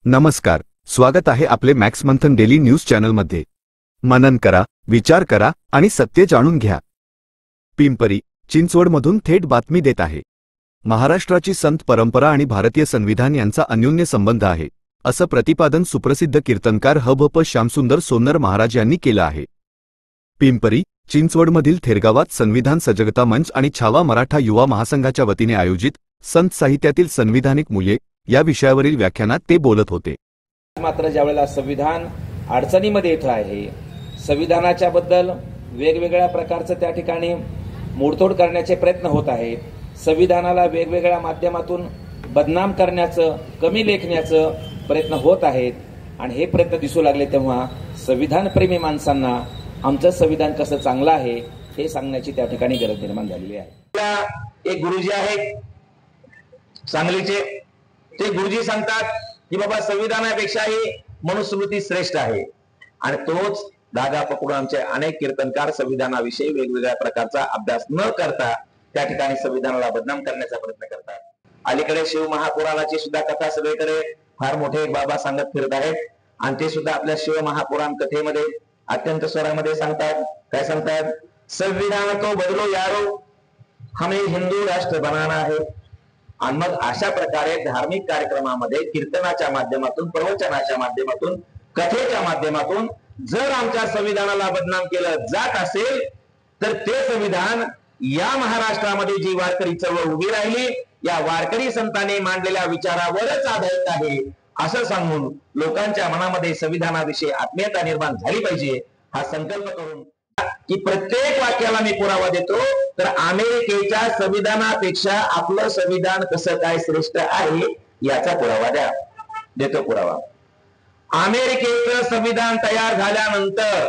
नमस्कार, स्वागत आहे आपले मॅक्स मंथन डेली न्यूज चॅनलमध्ये। मनन करा, विचार करा आणि सत्य जाणून घ्या। पिंपरी चिंचवडमधून थेट बातमी देत आहे। महाराष्ट्राची संत परंपरा आणि भारतीय संविधान यांचा अन्योन्य संबंध आहे, असं प्रतिपादन सुप्रसिद्ध कीर्तनकार हभप श्यामसुंदर सोन्नर महाराज यांनी केलं आहे। पिंपरी चिंचवडमधील थेरगावात संविधान सजगता मंच आणि छावा मराठा युवा महासंघाच्या वतीने आयोजित संत साहित्यातील संविधानिक मूल्ये या विषयावरील व्याख्यानात ते बोलत होते। मात्र ज्यावेळेला संविधान अडचणीमध्ये येत आहे, संविधानाच्या बद्दल वेगवेगळ्या प्रकारचे त्या ठिकाणी मोडतोड करण्याचे प्रयत्न होत आहेत, संविधानाला वेगवेगळ्या माध्यमातून बदनाम करण्याचं, कमी लेखण्याचं प्रयत्न होत आहेत आणि हे प्रयत्न दिसू लागले तेव्हा संविधान प्रेमी माणसांना आमचं संविधान कसं चांगलं आहे हे सांगण्याची त्या ठिकाणी गरज निर्माण झालेली आहे। एक गुरुजी आहेत सांगलीचे, ते गुरुजी सांगतात की बाबा संविधानापेक्षाही मनुस्मृती श्रेष्ठ आहे आणि तोच धागा पकडून आमचे अनेक कीर्तनकार संविधानाविषयी वेगवेगळ्या प्रकारचा अभ्यास न करता त्या ठिकाणी संविधानाला बदनाम करण्याचा प्रयत्न करतात। अलीकडे शिव महापुराणाची सुद्धा कथा सगळीकडे फार मोठे बाबा सांगत फिरत आहेत आणि ते सुद्धा आपल्या शिव महापुराण कथेमध्ये अत्यंत स्वरामध्ये सांगतात। काय सांगतात? संविधान तो बदलो यारो, हमें हिंदू राष्ट्र बनाना है। आणि मग अशा प्रकारे धार्मिक कार्यक्रमामध्ये कीर्तनाच्या माध्यमातून, प्रवचनाच्या माध्यमातून, कथेच्या माध्यमातून जर आमच्या संविधानाला बदनाम केलं जात असेल तर ते संविधान या महाराष्ट्रामध्ये जी वारकरी चळवळ उभी राहिली, या वारकरी संतांनी मांडलेल्या विचारावरच आधारित आहे असं सांगून लोकांच्या मनामध्ये संविधानाविषयी आत्मीयता निर्माण झाली पाहिजे हा संकल्प करून की प्रत्येक वाक्याला मी पुरावा देतो, तर अमेरिकेच्या संविधानापेक्षा आपलं संविधान कसं काय श्रेष्ठ आहे याचा पुरावा द्या। देतो पुरावा। अमेरिकेचं संविधान तयार झाल्यानंतर,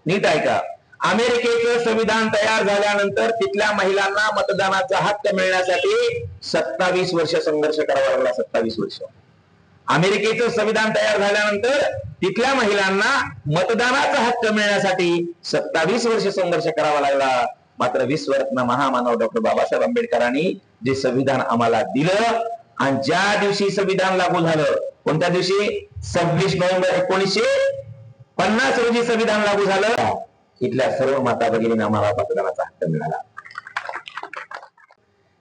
नीट ऐका, अमेरिकेचं संविधान तयार झाल्यानंतर तिथल्या महिलांना मतदानाचा हक्क मिळण्यासाठी 27 वर्ष संघर्ष करावा लागला। 27 वर्ष अमेरिकेचं संविधान तयार झाल्यानंतर तिथल्या महिलांना मतदानाचा हक्क मिळण्यासाठी 27 वर्ष संघर्ष करावा लागला। मात्र विश्वरत्न महामानव डॉक्टर बाबासाहेब आंबेडकरांनी जे संविधान आम्हाला दिलं आणि ज्या दिवशी संविधान लागू झालं, कोणत्या दिवशी? 26 नोव्हेंबर 1950 रोजी संविधान लागू झालं। इथल्या सर्व माता भगिनींना आम्हाला मतदानाचा हक्क मिळाला।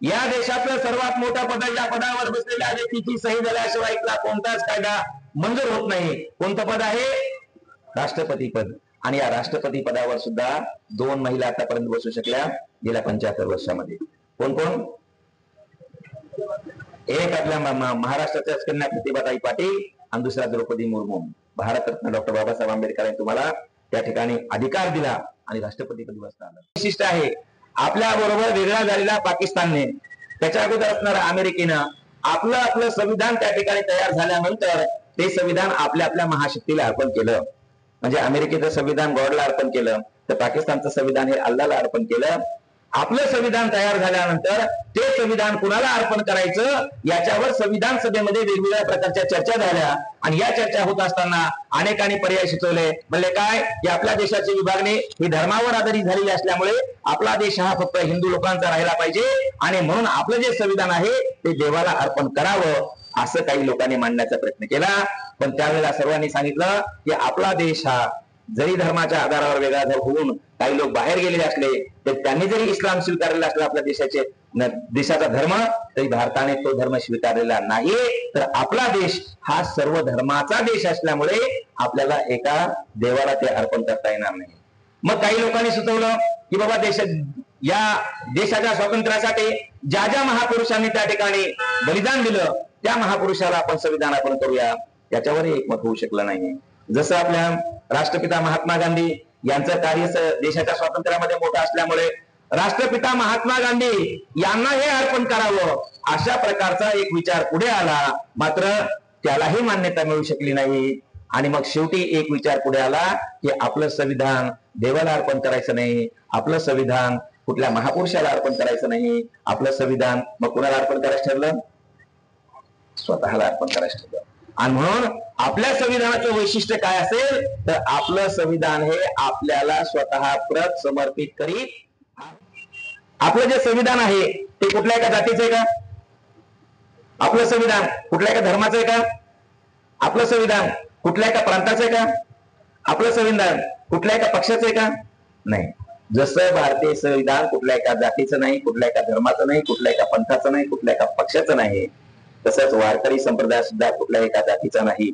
या देशातलं सर्वात मोठ्या पदाच्या पदावर बसलेल्या व्यक्तीची सही झाल्याशिवाय इथला कोणताच कायदा मंजूर होत नाही। कोणतं पद आहे? राष्ट्रपती पद। आणि या राष्ट्रपती पदावर सुद्धा 2 महिला आतापर्यंत बसू शकल्या गेल्या 75 वर्षामध्ये। कोण कोण? एक आपल्या महाराष्ट्राच्या कन्या प्रतिभाताई पाटील आणि दुसरा द्रौपदी मुर्मू। भारतरत्न डॉक्टर बाबासाहेब आंबेडकर यांनी तुम्हाला त्या ठिकाणी अधिकार दिला आणि राष्ट्रपती पदी बसता आलं। विशिष्ट आहे आपल्या बरोबर वेगळा झालेला पाकिस्तानने, त्याच्या अगोदर असणाऱ्या अमेरिकेनं आपलं संविधान त्या ठिकाणी तयार झाल्यानंतर ते संविधान आपल्या महाशक्तीला अर्पण केलं। म्हणजे अमेरिकेचं संविधान गॉडला अर्पण केलं, तर पाकिस्तानचं संविधान हे अल्लाहला अर्पण केलं। आपलं संविधान तयार झाल्यानंतर ते संविधान कुणाला अर्पण करायचं याच्यावर संविधान सभेमध्ये वेगवेगळ्या प्रकारच्या चर्चा झाल्या आणि या चर्चा होत असताना अनेकांनी पर्याय सुचवले। म्हणजे काय? की आपल्या देशाची विभागणी ही धर्मावर आधारित झालेली असल्यामुळे आपला देश हा फक्त हिंदू लोकांचा राहिला पाहिजे आणि म्हणून आपलं जे संविधान आहे ते देवाला अर्पण करावं असं काही लोकांनी मांडण्याचा प्रयत्न केला। पण त्यावेळेला सर्वांनी सांगितलं की आपला देश हा जरी धर्माच्या आधारावर वेगळा होऊन काही लोक बाहेर गेलेले असले तर त्यांनी जरी इस्लाम स्वीकारलेला असला आपल्या देशाचा धर्म, तरी भारताने तो धर्म स्वीकारलेला नाही। तर आपला देश हा सर्व धर्माचा देश असल्यामुळे आपल्याला एका देवाला ते अर्पण करता येणार नाही। मग काही लोकांनी सुचवलं की बाबा या देशाच्या स्वातंत्र्यासाठी ज्या महापुरुषांनी त्या ठिकाणी बलिदान दिलं त्या महापुरुषाला आपण संविधान अर्पण करूया। याच्यावरही एकमत होऊ शकलं नाही। जसं आपल्या राष्ट्रपिता महात्मा गांधी यांचं कार्य देशाच्या स्वातंत्र्यामध्ये मोठं असल्यामुळे राष्ट्रपिता महात्मा गांधी यांना हे अर्पण करावं अशा प्रकारचा एक विचार पुढे आला, मात्र त्यालाही मान्यता मिळू शकली नाही। आणि मग शेवटी एक विचार पुढे आला की आपलं संविधान देवाला अर्पण करायचं नाही, आपलं संविधान कुठल्या महापुरुषाला अर्पण करायचं नाही, आपलं संविधान मग कुणाला अर्पण करायचं ठरलं? स्वतःला अर्पण करायचं ठरलं। आणि म्हणून आपल्या संविधानाचं वैशिष्ट्य काय असेल तर आपलं संविधान हे आपल्याला स्वतः प्रत समर्पित करीत। आपलं जे संविधान आहे ते कुठल्या एका जातीचं आहे का? आपलं संविधान कुठल्या एका धर्माचं आहे का? आपलं संविधान कुठल्या एका प्रांताचं आहे का? आपलं संविधान कुठल्या एका पक्षाचं आहे का? नाही. जसं भारतीय संविधान कुठल्या एका जातीचं नाही, कुठल्या एका धर्माचं नाही, कुठल्या एका पंथाचं नाही, कुठल्या एका पक्षाचं नाही, तसंच वारकरी संप्रदाय सुद्धा कुठल्या एका जातीचा नाही.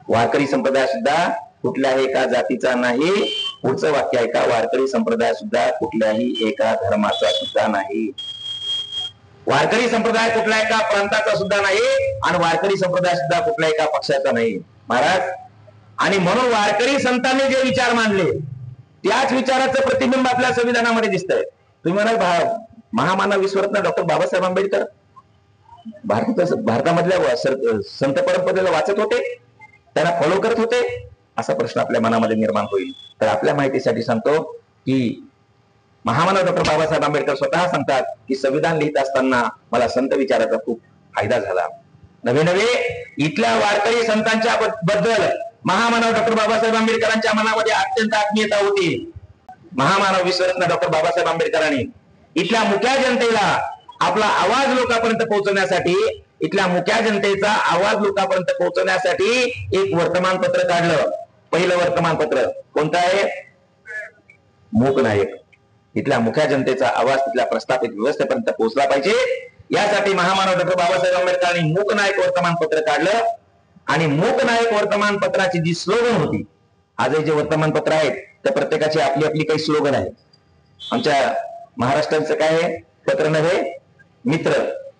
वारकरी संप्रदाय सुद्धा कुठल्याही एका जातीचा नाही. पुढचं वाक्य आहे का, वारकरी संप्रदाय सुद्धा कुठल्याही एका धर्माचा सुद्धा नाही. वारकरी संप्रदाय कुठल्या एका प्रांताचा सुद्धा नाही आणि वारकरी संप्रदाय सुद्धा कुठल्या एका पक्षाचा नाही महाराज. आणि म्हणून वारकरी संतांनी जे विचार मांडले त्याच विचाराचं प्रतिबिंब आपल्या संविधानामध्ये दिसतंय. तुम्ही म्हणाल महामानव विश्वरत्न डॉक्टर बाबासाहेब आंबेडकर भारतामधल्या संत परंपरेला वाचत होते, त्यांना फॉलो करत होते, असा प्रश्न आपल्या मनामध्ये निर्माण होईल. तर आपल्या माहितीसाठी सांगतो की महामानव डॉक्टर बाबासाहेब आंबेडकर स्वतः सांगतात की संविधान लिहित असताना मला संत विचाराचा खूप फायदा झाला. नवे नवे इथल्या वारकरी संतांच्या बद्दल महामानव डॉक्टर बाबासाहेब आंबेडकरांच्या मनामध्ये अत्यंत आत्मीयता होती. महामानव विश्वरत्न डॉक्टर बाबासाहेब आंबेडकरांनी इथल्या मुख्या जनतेला आपला आवाज लोकांपर्यंत पोहोचवण्यासाठी, इथल्या मुख्या जनतेचा आवाज लोकांपर्यंत पोहोचवण्यासाठी एक वर्तमानपत्र काढलं. पहिलं वर्तमानपत्र कोणतं आहे? मूक नायक. इथल्या मुख्या जनतेचा आवाज तिथल्या प्रस्थापित व्यवस्थेपर्यंत पोहोचला पाहिजे, यासाठी महामानव डॉक्टर बाबासाहेब आंबेडकरांनी मूक नायक वर्तमानपत्र काढलं. आणि मूक नायक वर्तमानपत्राची जी स्लोगन होती, आजही जे वर्तमानपत्र आहेत त्या प्रत्येकाची आपली आपली काही स्लोगन आहे. आमच्या महाराष्ट्राचं काय आहे पत्र नव्हे मित्र,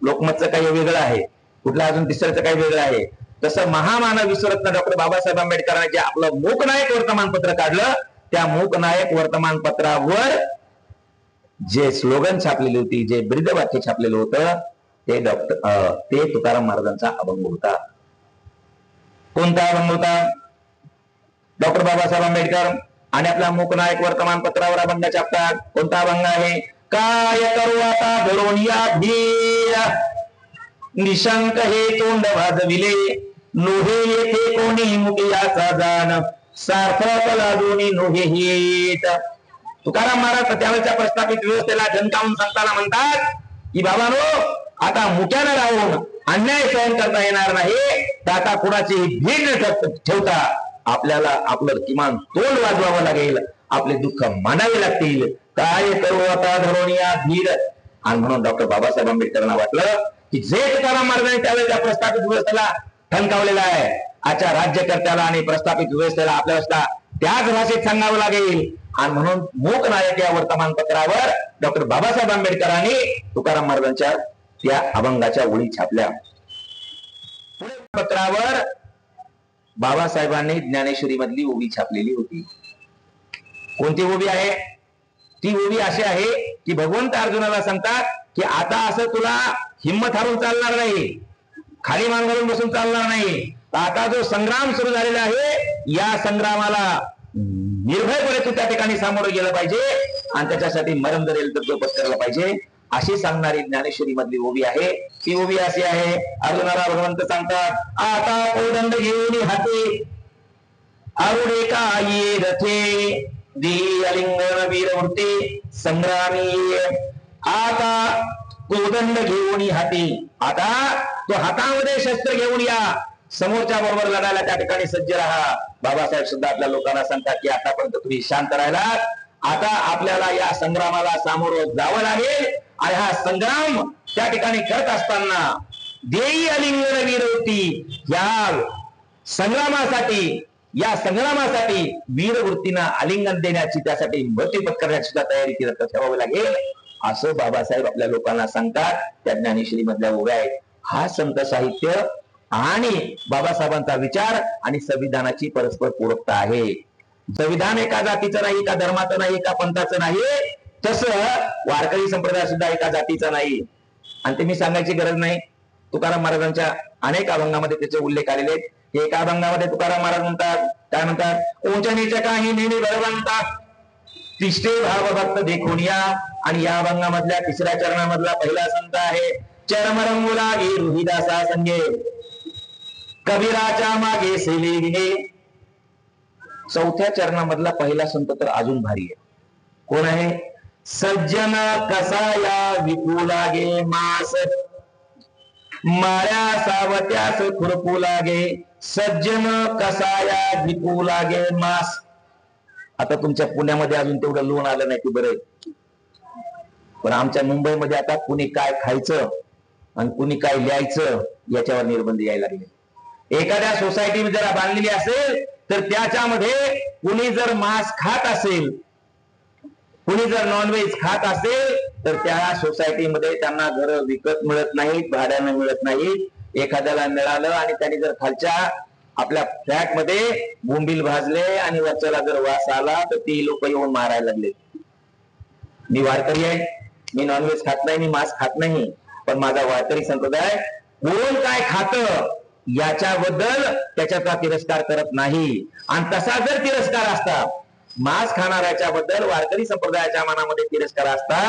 लोकमतचं काही वेगळं आहे, कुठलं अजून तिसऱ्याचं काही वेगळं आहे. तसं महामानव विश्वरत्न डॉक्टर बाबासाहेब आंबेडकरांनी जे आपलं मूक नायक वर्तमानपत्र काढलं, त्या मूक नायक वर्तमानपत्रावर जे स्लोगन छापलेली होती, जे ब्रीदवाक्य छापलेलं होतं, ते तुकाराम महाराजांचा अभंग होता. कोणता अभंग होता? डॉक्टर बाबासाहेब आंबेडकर आणि आपल्या मूक नायक वर्तमानपत्रावर अभंग छापतात. कोणता अभंग आहे? काय करू आता धरून या भीर, निशंक हे तोंड वाजविले, नोहे येथे कोणी मुकियाचा जाण, सार्थक लादूनी नोहे हेत. तुकाराम महाराज त्यावेळेच्या प्रस्थापित व्यवस्थेला धनकावून सांगताना म्हणतात की बाबांनो, आता मुक्यानं राहून अन्याय सहन करता येणार नाही, तर आता कुणाची भीड ठेवता आपल्याला आपलं किमान तोंड वाजवावं लागेल, आपले दुःख मानावे लागतील. काय करू आता धरून या भीड. आणि म्हणून डॉक्टर बाबासाहेब आंबेडकरांना वाटलं की जे तुकाराम महाराजांनी त्यावेळेच्या प्रस्थापित व्यवस्थेला ठणकावलेला आहे, आजच्या राज्यकर्त्याला आणि प्रस्थापित व्यवस्थेला आपल्याला त्याच भाषेत सांगावं लागेल. आणि म्हणून मूक नायक या वर्तमानपत्रावर डॉक्टर बाबासाहेब आंबेडकरांनी तुकाराम महाराजांच्या त्या अभंगाच्या ओळी छापल्या. पत्रावर बाबासाहेबांनी ज्ञानेश्वरी मधली ओवी छापलेली होती. कोणती ओवी आहे? ती ओवी अशी आहे की भगवंत अर्जुनाला सांगतात की आता असं तुला हिंमत हारून चालणार नाही, खाली मान घालून बसून चालणार नाही. आता जो संग्राम सुरू झालेला आहे, या संग्रामाला निर्भयपणे तू त्या ठिकाणी सामोरं गेलं पाहिजे आणि त्याच्यासाठी मरण जरेल तर तो पत्करला पाहिजे, अशी सांगणारी ज्ञानेश्वरी मधली ओवी आहे. ती ओवी अशी आहे, अर्जुनाला भगवंत सांगतात, आता कोदंड घेऊन हाते आरुडे काही रथे, दी अलिंगन वीरमूर्ती संग्रामी. आता कोदंड घेऊन हाती, आता तो हातामध्ये शस्त्र घेऊन या, समोरच्या बरोबर लढायला त्या ठिकाणी सज्ज राहा. बाबासाहेब सुद्धा आपल्या लोकांना सांगतात की आतापर्यंत तुम्ही शांत राहिला, आता आपल्याला या संग्रामाला सामोरं जावं लागेल. आणि हा संग्राम त्या ठिकाणी करत असताना देई अलिंगन वीरवृत्ती, या संग्रामासाठी वीरवृत्तीनं आलिंगन देण्याची, त्यासाठी मृत्यू पत्करण्याची सुद्धा तयारी करत ठेवावी लागेल, असं बाबासाहेब आपल्या लोकांना सांगतात. त्या ज्ञानेश्वरी मधल्या ओव्या आहेत. हा संत साहित्य आणि बाबासाहेबांचा विचार आणि संविधानाची परस्पर पूरकता आहे. संविधान एका जातीचं नाही, एका धर्माचं नाही, एका पंथाचं नाही, तसं वारकरी संप्रदाय सुद्धा एका जातीचा नाही. आणि ते मी सांगायची गरज नाही, तुकाराम महाराजांच्या अनेक अभंगामध्ये त्याचे उल्लेख आलेले आहेत. एका अभंगामध्ये तुकाराम महाराज म्हणतात, काय म्हणतात? उंचनीच काही नेहमी बळवंता, तिष्ठे भाव भक्त देखून या. आणि या अभंगामधल्या तिसऱ्या चरणामधला पहिला संत आहे चरमरंगुला गे रोहिदासा संगे, कबीराच्या मागे सेले विने. चौथ्या चरणामधला पहिला संत तर अजून भारी आहे. कोण आहे? सज्जन कसाया विकू लागे मास, माळ्या सावत्यास खुरपू लागे, सज्जन कसाया विकू लागे मास. आता तुमच्या पुण्यामध्ये अजून तेवढं लोन आलं नाही की बरं, पण आमच्या मुंबईमध्ये आता कुणी काय खायचं आणि कुणी काय लिहायचं याच्यावर निर्बंध यायला लागले. एखाद्या सोसायटी जर बांधलेली असेल तर त्याच्यामध्ये कुणी जर मांस खात असेल, कुणी जर नॉनव्हेज खात असेल तर त्या सोसायटीमध्ये त्यांना घर विकत मिळत नाहीत, भाड्यानं मिळत नाहीत. एखाद्याला मिळालं आणि त्यांनी जर खालच्या आपल्या फ्लॅट मध्ये बोंबील भाजले आणि वरच्याला जर वास आला तर ती लोक येऊन मारायला लागले. मी वारकरी आहे, मी नॉनव्हेज खात नाही, मी मांस खात नाही, पण माझा वारकरी संप्रदाय कोण काय खातं याच्याबद्दल त्याच्याचा तिरस्कार करत नाही. आणि तसा जर तिरस्कार असता, मांस खाणाऱ्याच्या बद्दल वारकरी संप्रदायाच्या मनामध्ये तिरस्कार असता,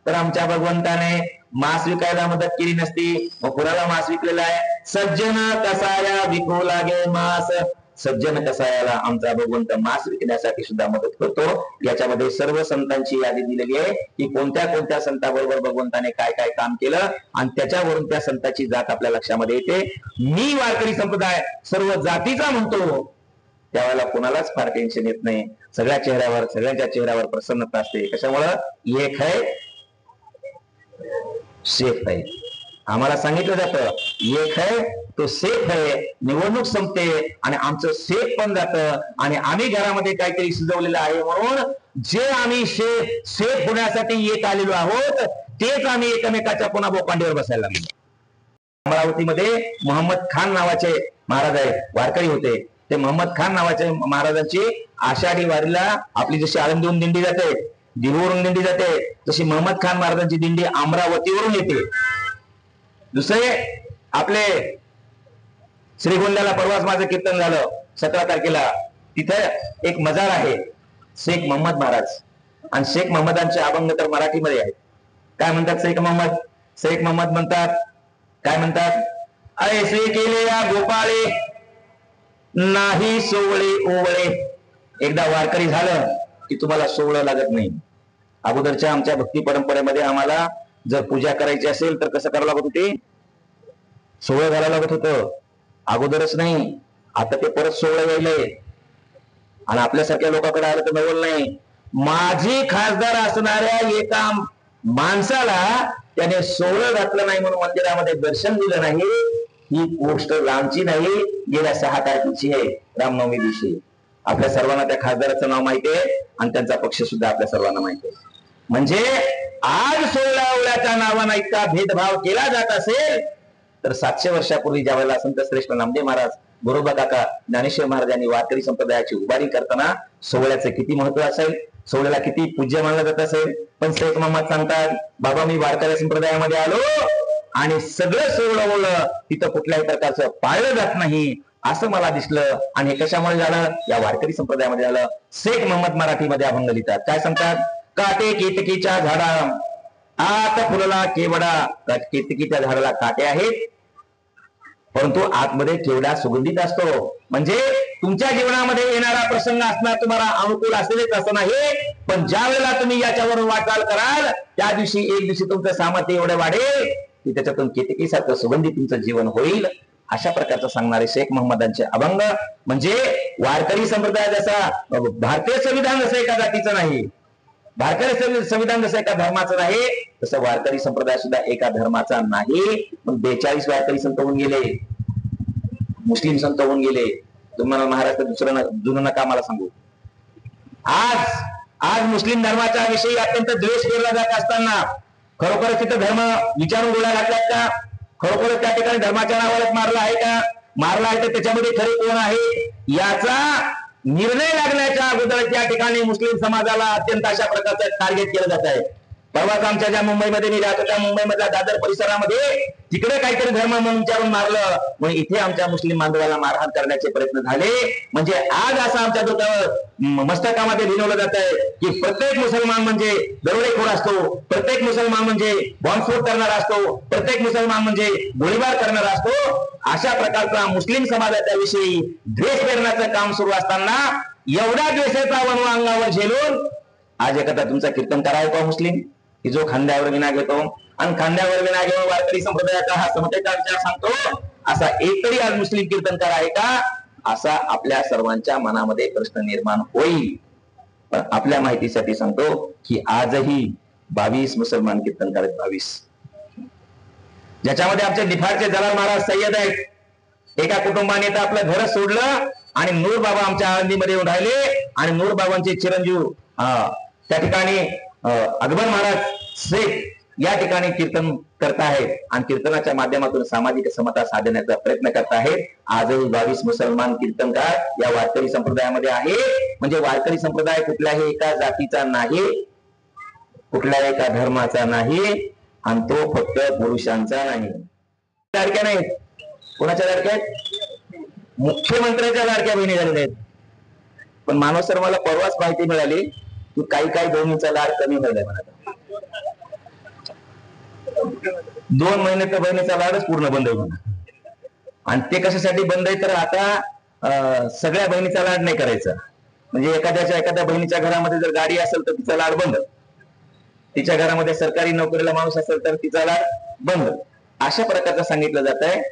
तर आमच्या भगवंताने मांस विकायला मदत केली नसती. मग कुणाला मांस विकलेला आहे? सज्जन कसाया विकू लागे मांस. सज्जन कसायाला आमचा भगवंत मांस विकण्यासाठी सुद्धा मदत करतो. याच्यामध्ये सर्व संतांची यादी दिलेली आहे की कोणत्या कोणत्या संताबरोबर भगवंताने काय काय काम केलं आणि त्याच्यावरून त्या संतांची जात आपल्या लक्षामध्ये येते. मी वारकरी संप्रदाय सर्व जातीचा म्हणतो त्यावेळेला कोणालाच फार टेन्शन येत नाही. सगळ्यांच्या चेहऱ्यावर प्रसन्नता असते. कशामुळं? एक है सेफ है. आम्हाला सांगितलं जातं एक है तो सेफ है. निवडणूक संपते आणि आमचं सेफ पण जातं आणि आम्ही घरामध्ये काहीतरी शिजवलेलं आहे म्हणून जे आम्ही सेफ होण्यासाठी येत आलेलो आहोत तेच आम्ही एकमेकाच्या पुन्हा बोकांडीवर बसायला लागलो. अमरावतीमध्ये मोहम्मद खान नावाचे महाराज आहेत, वारकरी होते. ते मोहम्मद खान नावाचे महाराजांची आषाढी वारीला आपली जशी आळंदीहून दिंडी जाते, दिल्लीवरून दिंडी जाते, तशी मोहम्मद खान महाराजांची दिंडी अमरावतीवरून येते. दुसरे आपले श्रीगोंद्याला परवाच माझं कीर्तन झालं 17 तारखेला. तिथे एक मजार आहे शेख मोहम्मद महाराज, आणि शेख मोहम्मदांचे अभंग तर मराठीमध्ये आहेत. काय म्हणतात शेख मोहम्मद? शेख मोहम्मद म्हणतात, काय म्हणतात? ऐसे केले या गोपाळे नाही सोवळे ओवळे. एकदा वारकरी झालं की तुम्हाला सोवळं लागत नाही. अगोदरच्या आमच्या भक्ती परंपरेमध्ये आम्हाला जर पूजा करायची असेल तर कसं करावं लागत होते? सोवळं घालावं लागत होतं. अगोदरच नाही, आता ते परत सोवळं यायलंय आणि आपल्यासारख्या लोकांकडे आलं तर नवल नाही. माझी खासदार असणाऱ्या एका माणसाला त्याने सोवळं घातलं नाही म्हणून मंदिरामध्ये दर्शन दिलं नाही. ही गोष्ट लांबची नाही, गेल्या 6 तारखेची आहे, रामनवमी दिवशी. आपल्या सर्वांना त्या खासदाराचं नाव माहिती आहे आणि त्यांचा पक्ष सुद्धा आपल्या सर्वांना माहिती आहे. म्हणजे आज सोवळ्याच्या नावानं इतका भेदभाव केला जात असेल तर 700 वर्षापूर्वी ज्या वेळेला संत श्रेष्ठ नामदेव महाराज, गोरोबा काका, ज्ञानेश्वर महाराज यांनी वारकरी संप्रदायाची उभारी करताना सोहळ्याचं किती महत्व असेल, सोहळ्याला किती पूज्य मानलं जात असेल. पण शेख मोहम्मद सांगतात, बाबा मी वारकरी संप्रदायामध्ये आलो आणि सगळं सोहळं तिथं कुठल्याही प्रकारचं पाळलं जात नाही असं मला दिसलं. आणि हे कशामुळे झालं? या वारकरी संप्रदायामध्ये झालं. शेख मोहम्मद मराठीमध्ये अभंग लिहितात, काय सांगतात? काटे केतकीच्या झाडा आत फुलला केवडा. केतकीच्या झाडाला काटे आहेत परंतु आतमध्ये केवडा सुगंधित असतो. म्हणजे तुमच्या जीवनामध्ये येणारा प्रसंग असणार तुम्हाला अनुकूल असेलच असं नाही, पण ज्या वेळेला तुम्ही याच्यावरून वाटचाल कराल त्या दिवशी एक दिवशी तुमचं सामर्थ्य एवढं वाढेल की त्याच्यातून केतकीसारखं सुगंधित तुमचं जीवन होईल. अशा प्रकारचं सांगणारे शेख मोहम्मदांचे अभंग. म्हणजे वारकरी संप्रदाय जसा भारतीय संविधान जसं एका जातीचं नाही, भारतीय संविधान जसं एका धर्माचं नाही, तसं वारकरी संप्रदाय सुद्धा एका धर्माचा नाही. पण 42 वारकरी संत होऊन गेले, मुस्लिम संत होऊन गेले. तुम्हाला महाराष्ट्रात दुसरं जुनं नका मला सांगू. आज मुस्लिम धर्माच्या विषयी अत्यंत द्वेष केला जात असताना खरोखरच तिथं धर्म विचारून गोळ्या घातल्यात का? खरोखरच त्या ठिकाणी धर्माच्या नावालाच मारला आहे का? मारला आहे तर त्याच्यामध्ये खरे कोण आहे याचा निर्णय लागण्याच्या अगोदर त्या ठिकाणी मुस्लिम समाजाला अत्यंत अशा प्रकारचं टार्गेट केलं जात आहे. परवाच आमच्या ज्या मुंबईमध्ये मी राहतो त्या मुंबईमधल्या दादर परिसरामध्ये तिकडे काहीतरी धर्म म्हणून विचारून मारलं म्हणून इथे आमच्या मुस्लिम बांधवाला मारहाण करण्याचे प्रयत्न झाले. म्हणजे आज असं आमच्या डोक्यावर मस्तकामध्ये लिहिलं जात आहे की प्रत्येक मुसलमान म्हणजे दरोडेखोर असतो, प्रत्येक मुसलमान म्हणजे बॉम्बस्फोट करणारा असतो, प्रत्येक मुसलमान म्हणजे गोळीबार करणारा असतो. अशा प्रकारचा मुस्लिम समाजाच्या विषयी द्वेष पेरण्याचं काम सुरू असताना एवढ्या द्वेषाचा वनवा अंगावर झेलून आज एखादा तुमचा कीर्तनकार आहे का मुस्लिम की जो खांद्यावर विना घेतो आणि खांद्यावर विना घेऊन वारकरी संप्रदायाचा हा समतेचा विचार सांगतो असा एकतरी आज मुस्लिम कीर्तनकार आहे का, असा आपल्या सर्वांच्या मनामध्ये प्रश्न निर्माण होईल. पण आपल्या माहितीसाठी सांगतो की आजही 22 मुसलमान कीर्तनकार आहेत. 22, ज्याच्यामध्ये आमचे निफाडचे जलाल महाराज सय्यद आहेत. एका कुटुंबाने तर आपलं घर सोडलं आणि नूर बाबा आमच्या आळंदीमध्ये येऊन राहिले आणि नूर बाबांचे चिरंजीव त्या ठिकाणी अकबर महाराज शेख या ठिकाणी कीर्तन करताहेत आणि कीर्तनाच्या माध्यमातून सामाजिक समता साधण्याचा प्रयत्न करताहेत. आजही 22 मुसलमान कीर्तनकार या वारकरी संप्रदायामध्ये आहे. म्हणजे वारकरी संप्रदाय कुठल्याही एका जातीचा नाही, कुठल्याही एका धर्माचा नाही आणि तो फक्त पुरुषांचा नाही. लाडक्या नाहीत. कोणाच्या लाडक्या आहेत? मुख्यमंत्र्याच्या लाडक्या बहिणी झालेल्या आहेत. पण मानव सर मला परवाच माहिती मिळाली की काही काही बहिणीचा लाड कमी झालाय. म्हणा 2 महिने तर बहिणीचा लाडच पूर्ण बंद आहे म्हणा. आणि ते कशासाठी बंद आहे तर आता सगळ्या बहिणीचा लाड नाही करायचा. म्हणजे एखाद्या बहिणीच्या घरामध्ये जर गाडी असेल तर तिचा लाड बंद, तिच्या घरामध्ये सरकारी नोकरीला माणूस असेल तर तिचा लाड बंद, अशा प्रकारचं सांगितलं जात आहे.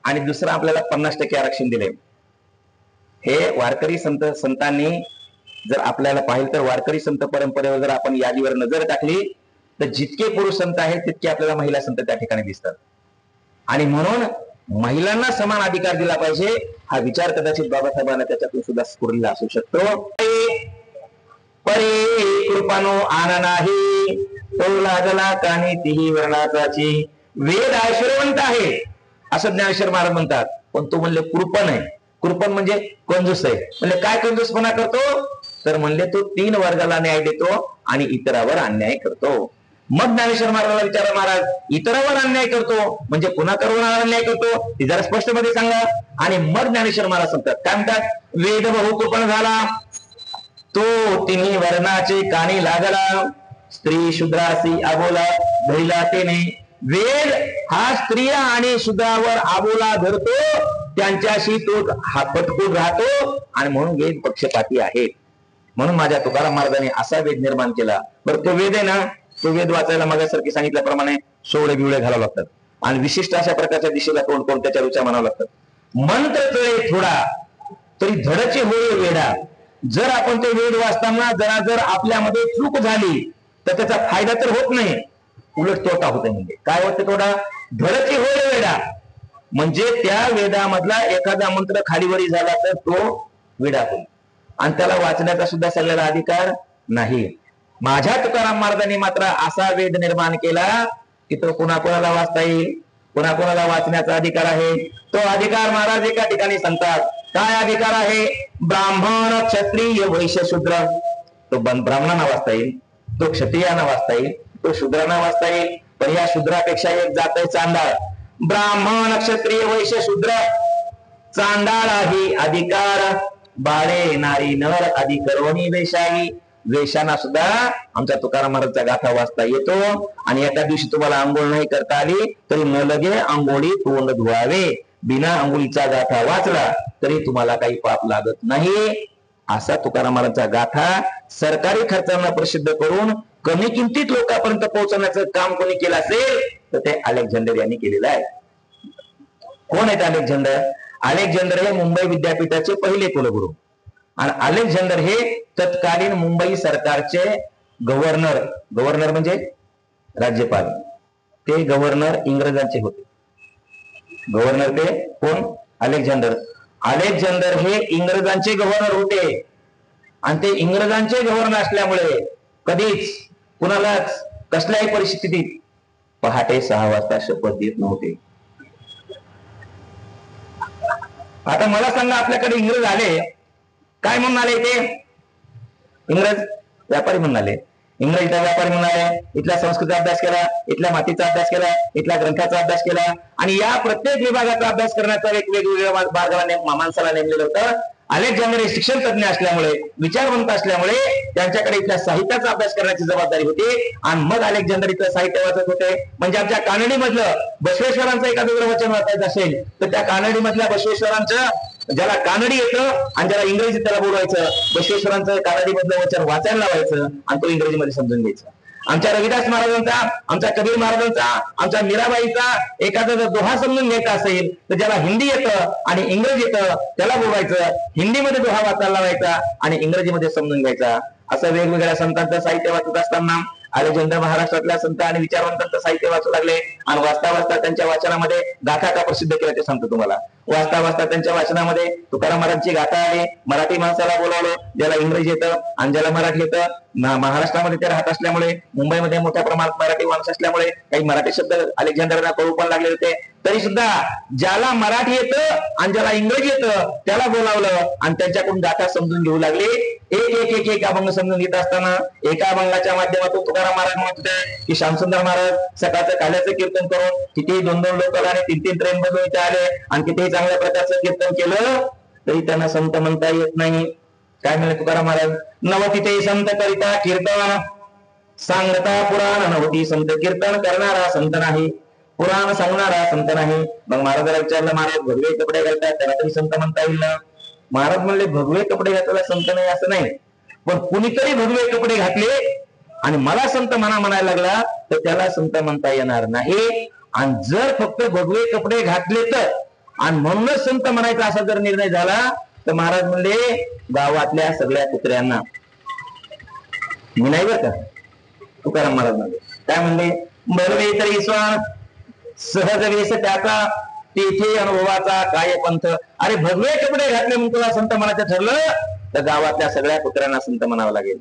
आणि दुसरं आपल्याला 50% आरक्षण दिले. हे वारकरी संतांनी जर आपल्याला पाहिलं तर वारकरी संत परंपरेवर जर आपण यादीवर नजर टाकली तर जितके पुरुष संत आहेत तितके आपल्याला महिला संत त्या ठिकाणी दिसतात. आणि म्हणून महिलांना समान अधिकार दिला पाहिजे हा विचार कदाचित बाबासाहेबांना त्याच्यातून सुद्धा स्फुरलेला असू शकतो. परे कृपानो आना नाही तो लागला कानी तिही वर्णाचाची. वेद ऐश्वर्यवंत आहे असं ज्ञानेश्वर महाराज म्हणतात, पण तो म्हणले कृपण आहे. कृपण म्हणजे कंजूस आहे. म्हणजे काय कंजूसपणा करतो तर म्हणले तो 3 वर्गाला न्याय देतो आणि इतरावर अन्याय करतो. मग ज्ञानेश्वर महाराजांना विचारा, महाराज इतरावर अन्याय करतो म्हणजे कुणाकडून अन्याय करतो ते जरा स्पष्ट मध्ये सांगा. आणि मग ज्ञानेश्वर महाराज सांगतात, काय म्हणतात, वेद बहु कृपण झाला तो तिन्ही वर्णाचे कानी लागला, स्त्री शूद्रासी आबोला धरिला तेने. वेद हा स्त्रिया आणि शूद्रावर आबोला धरतो, त्यांच्याशी तो पटकून राहतो आणि म्हणून वेद पक्षपाती आहे. म्हणून माझ्या तुकाराम महाराजांनी असा वेद निर्माण केला. बरं तो वेद आहे ना, तो वेद वाचायला माझ्यासारखी सांगितल्याप्रमाणे सोवळे बिवळे घालावं लागतात आणि विशिष्ट अशा प्रकारच्या दिशेला तोंड त्याच्या रुचा म्हणावं लागतात. मंत्र तळे थोडा तरी धडचे होय वेडा. जर आपण ते वेद वाचताना जर आपल्यामध्ये चूक झाली तर त्याचा फायदा तर होत नाही, उलट तोटा होत. म्हणजे काय होतं तोटा? धडचे होय वेडा म्हणजे त्या वेदामधला एखादा मंत्र खालीवरी झाला तर तो वेडा होईल आणि त्याला वाचण्याचा सुद्धा सगळ्याला अधिकार नाही. माझ्या तुकाराम महाराजांनी मात्र असा वेद निर्माण केला की तो कुणाकुणाला वाचता येईल, कुणाकुणाला वाचण्याचा अधिकार आहे. तो अधिकार महाराज एका ठिकाणी सांगतात. काय अधिकार आहे? ब्राह्मण क्षत्रिय वैश्य शूद्र. तो ब्राह्मणांना वाचता येईल, तो क्षत्रियांना वाचता येईल, तो शूद्रांना वाचता येईल. पण या शूद्रापेक्षा एक जात आहे चांडाळ. ब्राह्मण क्षत्रिय वैश्य शूद्र चांडाळाही अधिकार बाळे नारी नर अधिकरोणी वेशाही. वेशांना सुद्धा आमच्या तुकाराम महाराजचा गाथा वाचता येतो. आणि एका दिवशी तुम्हाला आंघोळ नाही करता आली तरी न लगे आंघोळी तोंड धुवावे. बिना आंघोळीचा गाथा वाचला तरी तुम्हाला काही पाप लागत नाही. असा तुकाराम महाराजचा गाथा सरकारी खर्चांना प्रसिद्ध करून कमी किमतीत लोकांपर्यंत पोहोचवण्याचं काम कोणी केलं असेल तर ते अलेक्झांडर यांनी केलेलं आहे. कोण आहेत अलेक्झांडर? अलेक्झांडर हे मुंबई विद्यापीठाचे पहिले कुलगुरू आणि अलेक्झांडर हे तत्कालीन मुंबई सरकारचे गव्हर्नर म्हणजे राज्यपाल. ते गव्हर्नर इंग्रजांचे होते. गव्हर्नर ते कोण? अलेक्झांडर. अलेक्झांडर हे इंग्रजांचे गव्हर्नर होते आणि ते इंग्रजांचे गव्हर्नर असल्यामुळे कधीच कुणालाच कसल्याही परिस्थितीत पहाटे 6 वाजता शपथ देत नव्हते. आता मला सांगा, आपल्याकडे इंग्रज आले, काय म्हणून आले? ते इंग्रज व्यापारी म्हणून आले. इंग्रजीचा व्यापारी म्हणून आले. इथल्या संस्कृतीचा अभ्यास केला, इथल्या मातीचा अभ्यास केला, इथल्या ग्रंथाचा अभ्यास केला आणि या प्रत्येक विभागाचा अभ्यास करण्याचा एक वेगवेगळ्या मार्गाला माणसाला नेमलेलं होतं. अलेक्झांडर हे शिक्षण तज्ञ असल्यामुळे, विचारवंत असल्यामुळे त्यांच्याकडे इथल्या साहित्याचा अभ्यास करण्याची जबाबदारी होती आणि मग अलेक्झांडर इथलं साहित्य वाचत होते. म्हणजे आमच्या कानडी मधलं बसवेश्वरांचं एखादं जर वचन वाचायचं असेल तर त्या कानडी मधल्या बसवेश्वरांचं, ज्याला कानडी येतं आणि ज्याला इंग्रजी त्याला बोलवायचं, बसवेश्वरांचं कानडी मधलं वचन वाचायला लावायचं आणि तो इंग्रजीमध्ये समजून घ्यायचं. आमच्या रविदास महाराजांचा, आमच्या कबीर महाराजांचा, आमच्या मीराबाईचा एखादा जर दोहा समजून घ्यायचा असेल तर ज्याला हिंदी येतं आणि इंग्रजी येतं त्याला बोलायचं, हिंदीमध्ये दोहा वाचायला लावायचा आणि इंग्रजीमध्ये समजून घ्यायचा. असं वेगवेगळ्या संतांचं साहित्य वाचत असताना अलेक्झांडर महाराष्ट्रातल्या संत आणि विचारवंतांचं साहित्य वाचू लागले आणि वाचता वाचता त्यांच्या वाचनामध्ये गाथा का प्रसिद्ध केल्या ते सांगतो तुम्हाला. वाचता वाचता त्यांच्या वाचनामध्ये तुकाराम महाराजांची गाथा आली. मराठी माणसाला बोलावलं, ज्याला इंग्रजी येतं आणि ज्याला मराठी येतं. महाराष्ट्रामध्ये ते राहत असल्यामुळे, मुंबईमध्ये मोठ्या प्रमाणात मराठी माणसं असल्यामुळे काही मराठी शब्द अलेक्झांडरला कळू पण लागले होते. तरी सुद्धा ज्याला मराठी येतं आणि ज्याला इंग्रजी येतं त्याला बोलावलं आणि त्यांच्याकडून गाथा समजून घेऊ लागले. एक एक एक एक अभंग समजून घेत असताना एका अभंगाच्या माध्यमातून तुकाराम महाराज म्हणत होते की श्यामसुंदर महाराज सकाळचं काल्याचं कीर्तन करून कितीही 2-2 लोक आणि 3-3 ट्रेन मधून इथे आले आणि कितीही चांगल्या प्रकारचं कीर्तन केलं तरी त्यांना संत म्हणता येत नाही. काय म्हणले तुकाराम महाराज, नवती ते संत करिता कीर्तन सांगता पुराण, नवती संत कीर्तन करणारा संत नाही, पुराण सांगणारा संत नाही. मग महाराजाला विचारलं, महाराज भगवे कपडे घालतात त्याला तरी संत म्हणता येईल ना? महाराज म्हणले भगवे कपडे घातलेला संत नाही असं नाही, पण कुणीतरी भगवे कपडे घातले आणि मला संत म्हणायला लागला तर त्याला संत म्हणता येणार नाही. आणि जर फक्त भगवे कपडे घातले तर आणि म्हणूनच संत म्हणायचा असा जर निर्णय झाला तर महाराज म्हणले गावातल्या सगळ्या कुत्र्यांना मी नाही बरं का. तुकाराम महाराज म्हणले काय म्हणले, भगवे तरी स्वान सहज वेश त्याचा तेथे अनुभवाचा काय पंथ. अरे भगवे कपडे घातले म्हणून तुला संत म्हणायचं ठरलं तर गावातल्या सगळ्या कुत्र्यांना संत म्हणावं लागेल.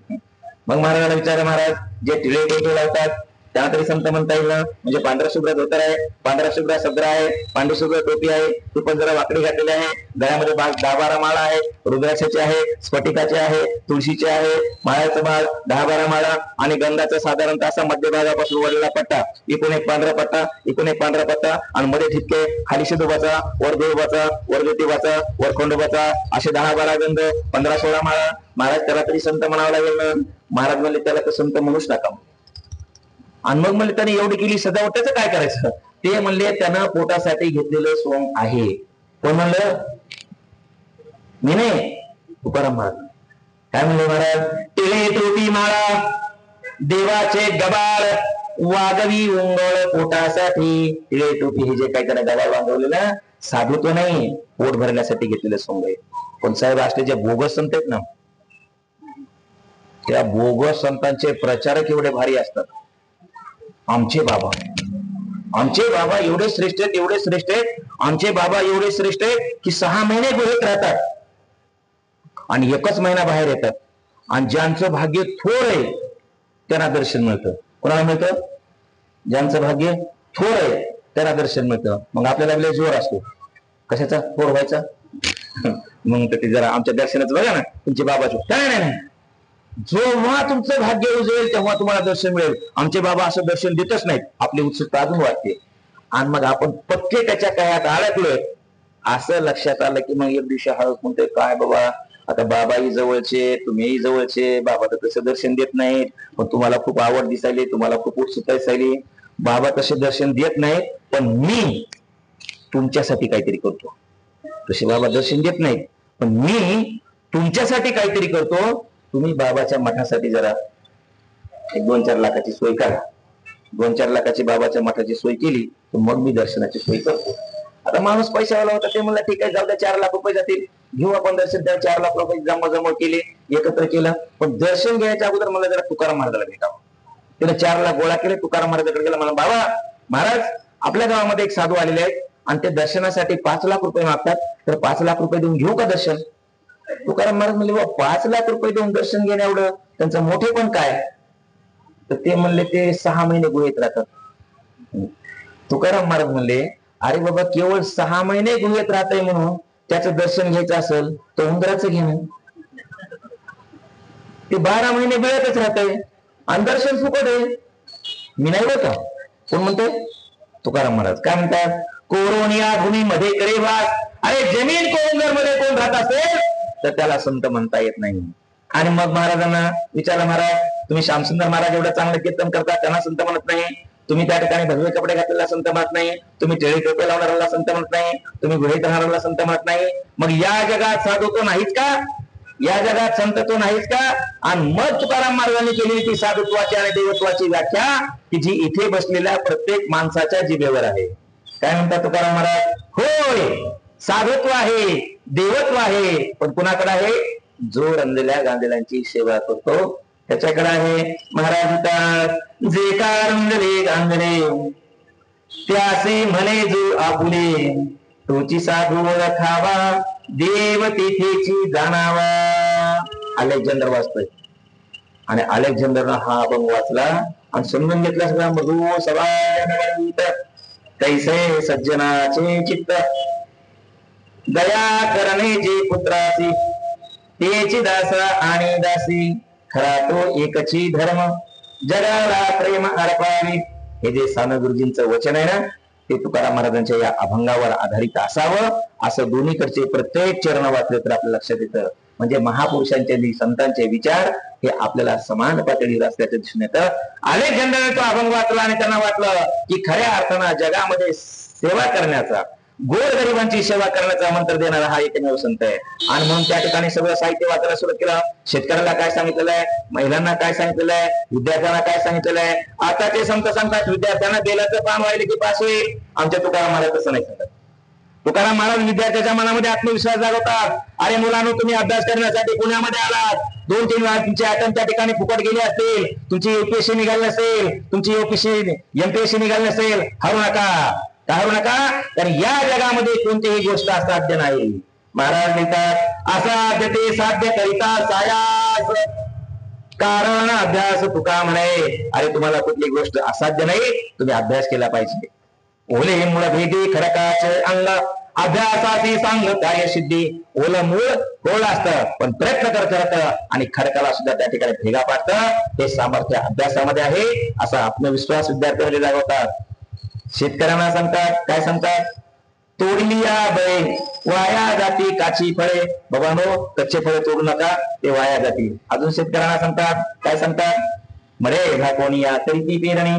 मग महाराजाला विचार, महाराज जे टिळे टोपे लावतात त्यांना तरी संत म्हणता येईल ना? म्हणजे पांढरा शुभ्र धोतर आहे, पांढरा शुभ्र सदरा आहे, पांढरी शुभ्र टोपी आहे, ती पण जरा वाकडी घातलेली आहे, गळ्यामध्ये 10-12 माळा आहे, रुद्राक्षाचे आहे, स्फटिकाचे आहे, तुळशीचे आहे, माळ्याचं माळ 10-12 माळा आणि गंधाचा साधारणतः असा मध्यभागापासून वरलेला पट्टा, इकडून एक पांढरा पट्टा, इकडून एक पांढरा पट्टा आणि मध्ये ठिपके, खाली शिदोबाचा, वर देवबाचा, वर ज्योतिबाचा, वर खंडोबाचा, असे 10-12 गंध, 15-16 माळा. महाराज त्याला तरी संत म्हणावं लागेल ना? महाराज म्हणले त्याला तर संत म्हणूच टाका. आणि मग म्हणले त्याने एवढी केली सजावट त्याचं काय करायचं? ते म्हणले त्यानं पोटासाठी घेतलेलं सोंग आहे. कोण म्हणलं? मी नाही, तुकाराम महाराज. काय म्हणले महाराज, टिळे टोपी माळा देवाचे गबाळ वागवी उंगळ पोटासाठी. टिळे टोपी हे जे काही त्याने गबाळ वागवलेलं साधुत्व नाही, पोट भरण्यासाठी घेतलेलं सोंग आहे. पण साहेब असले जे बोगस संत आहेत ना, त्या बोगस संतांचे प्रचारक एवढे भारी असतात. आमचे बाबा एवढे श्रेष्ठ आहेत, एवढे श्रेष्ठ आहेत, आमचे बाबा एवढे श्रेष्ठ आहेत की 6 महिने गुहेत राहतात आणि 1च महिना बाहेर येतात. आणि ज्यांचं भाग्य थोर आहे त्यांना दर्शन मिळतं. कोणाला मिळतं? ज्यांचं भाग्य थोर आहे त्यांना दर्शन मिळतं. मग आपल्याला जोर असतो कशाचा थोर व्हायचा. मग ते जरा आमच्या दर्शनाचं बघा ना तुमचे बाबाचे. नाही, जेव्हा तुमचं भाग्य उजवेल तेव्हा तुम्हाला दर्शन मिळेल. आमचे बाबा असं दर्शन देतच नाहीत. आपली उत्सुकता अजून वाटते आणि मग आपण पक्के त्याच्या कायात अडकलोय असं लक्षात आलं की मग एक दिवशी हळूच म्हणतोय, काय बाबा आता बाबाही जवळचे, तुम्हीही जवळचे, बाबा तर तसं दर्शन देत नाहीत, पण तुम्हाला खूप आवड दिसायली, तुम्हाला खूप उत्सुकता दिसायली. बाबा तसे दर्शन देत नाहीत पण मी तुमच्यासाठी काहीतरी करतो. तसे बाबा दर्शन देत नाहीत पण मी तुमच्यासाठी काहीतरी करतो. तुम्ही बाबाच्या मठासाठी जरा 1-2-4 लाखाची सोय करा. 2-4 लाखाची बाबाच्या मठाची सोय केली तर मग मी दर्शनाची सोय करतो. आता माणूस पैशावाला होता, ते म्हणला ठीक आहे जाऊ द्या, 4 लाख रुपये जातील, घेऊ आपण दर्शन. त्या 4 लाख रुपये जमा केले, एकत्र केलं. पण दर्शन घ्यायच्या अगोदर मला जरा तुकाराम महाराजाला भेटावं. त्याने 4 लाख गोळा केले, तुकाराम महाराजाकडे गेला. मला, बाबा महाराज आपल्या गावामध्ये एक साधू आलेले आहेत आणि ते दर्शनासाठी 5 लाख रुपये मागतात, तर 5 लाख रुपये देऊन घेऊ का दर्शन? तुकाराम महाराज म्हणले, 5 लाख रुपये देऊन दर्शन घेणे एवढं त्यांचं मोठे पण काय? तर ते म्हणले ते 6 महिने गुहेत राहतात. तुकाराम महाराज म्हणले, अरे बाबा केवळ 6 महिने गुहेत राहतय म्हणून त्याचं दर्शन घ्यायचं असेल तर उंदराचं घेणं. ते 12 महिने बिळतच राहतंय आणि दर्शन फुकट आहे. मी नाही बघा कोण म्हणतोय? तुकाराम महाराज. काय म्हणतात? कोरोनिया भूमीमध्ये करे वास. अरे जमीन कोंगर मध्ये कोण राहत असेल तर त्याला संत म्हणता येत नाही. आणि मग महाराजांना विचारलं, महाराज तुम्ही श्यामसुंदर महाराज एवढं चांगलं कीर्तन करता त्यांना संत म्हणत नाही, तुम्ही त्या ठिकाणी भगवे कपडे घातलेला संत म्हणत नाही, तुम्ही टिळे टोपे लावणाऱ्याला संत म्हणत नाही, तुम्ही गुहेत राहणाऱ्याला संत म्हणत नाही, मग या जगात साधू तो नाहीच का? या जगात संत तो नाहीच का? आणि मग तुकाराम महाराजांनी केलेली ती साधुत्वाची आणि देवत्वाची व्याख्या की जी इथे बसलेल्या प्रत्येक माणसाच्या जिभेवर आहे. काय म्हणतात तुकाराम महाराज? होय, साधुत्व आहे, देवत्व आहे, पण कुणाकडे आहे? जो रंजल्या गांधीलांची सेवा करतो त्याच्याकडे आहे. महाराज म्हणतात, जे का रंजले गांधले त्यासे म्हणे जो आपुले, तोची साधू ओळखावा देव तिथेची जाणावा. अलेक्झांडर वाचतोय आणि अलेक्झांडरनं हा अभंग वाचला आणि समजून घेतला सगळा मधु सभा कैसे सज्जनाचे चित्त, दया करणे जे पुत्राची तेची दासा आणि दासी, खरा तो एकची धर्म जगाला प्रेम अर्पावे. हे जे साने गुरुजींचं वचन आहे ना, ते तुकाराम महाराजांच्या या अभंगावर आधारित असावं असं दोन्हीकडचे प्रत्येक चरण वाचले तर आपल्या लक्षात येतं. म्हणजे महापुरुषांचे संतांचे विचार हे आपल्याला समान पातळीवर असल्याचं दिसून येतं. अलेक्झांडरने तो अभंग वाचला आणि त्यांना वाटलं की खऱ्या अर्थानं जगामध्ये सेवा करण्याचा, गोरगरिबांची सेवा करण्याचा मंत्र देणारा हा एकमेव संत आहे. आणि म्हणून त्या ठिकाणी सगळं साहित्य वाचायला सुरुवात केलं. शेतकऱ्याला काय सांगितलेलं आहे, महिलांना काय सांगितलेलं आहे, विद्यार्थ्यांना काय सांगितलेलं आहे. आता ते संत सांगतात विद्यार्थ्यांना बेलाचं पान व्हायला की पास होईल. आमच्या तुकाराम महाराज तसं नाही सांगत. तुकाराम महाराज विद्यार्थ्याच्या मनामध्ये आत्मविश्वास जागवतात. अरे मुलांनो, तुम्ही अभ्यास करण्यासाठी पुण्यामध्ये आलात, 2-3 वेळा तुमचे आयटम त्या ठिकाणी फुकट गेले असतील, तुमची युपीएससी निघाली नसेल, तुमची एमपीएससी निघाली नसेल, हरू नका, हरू नका. कारण या जगामध्ये कोणतीही गोष्ट असाध्य नाही. महाराज म्हणतात, असाध्य ते साध्य करिता सायास, कारण अभ्यास तुका म्हणे. अरे तुम्हाला कुठली गोष्ट असाध्य नाही, तुम्ही अभ्यास केला पाहिजे. ओले मूळ भेदी खडकाचे अंग, अभ्यासाची सांग कार्य सिद्धी. ओलं मूळ कोळ असतं पण प्रयत्न करत आणि खडकाला सुद्धा त्या ठिकाणी भेगा पाडतं. हे सामर्थ्य अभ्यासामध्ये आहे असा आत्मविश्वास विद्यार्थ्यांमध्ये जागवतात. शेतकऱ्यांना सांगतात, काय सांगतात? तोडली या बळे वाया जाती काची फळे. बाबांनो, कच्चे फळे तोडू नका, ते वाया जातील. अजून शेतकऱ्यांना सांगतात, काय सांगतात? मरे घा कोणी या तरी ती पेरणी,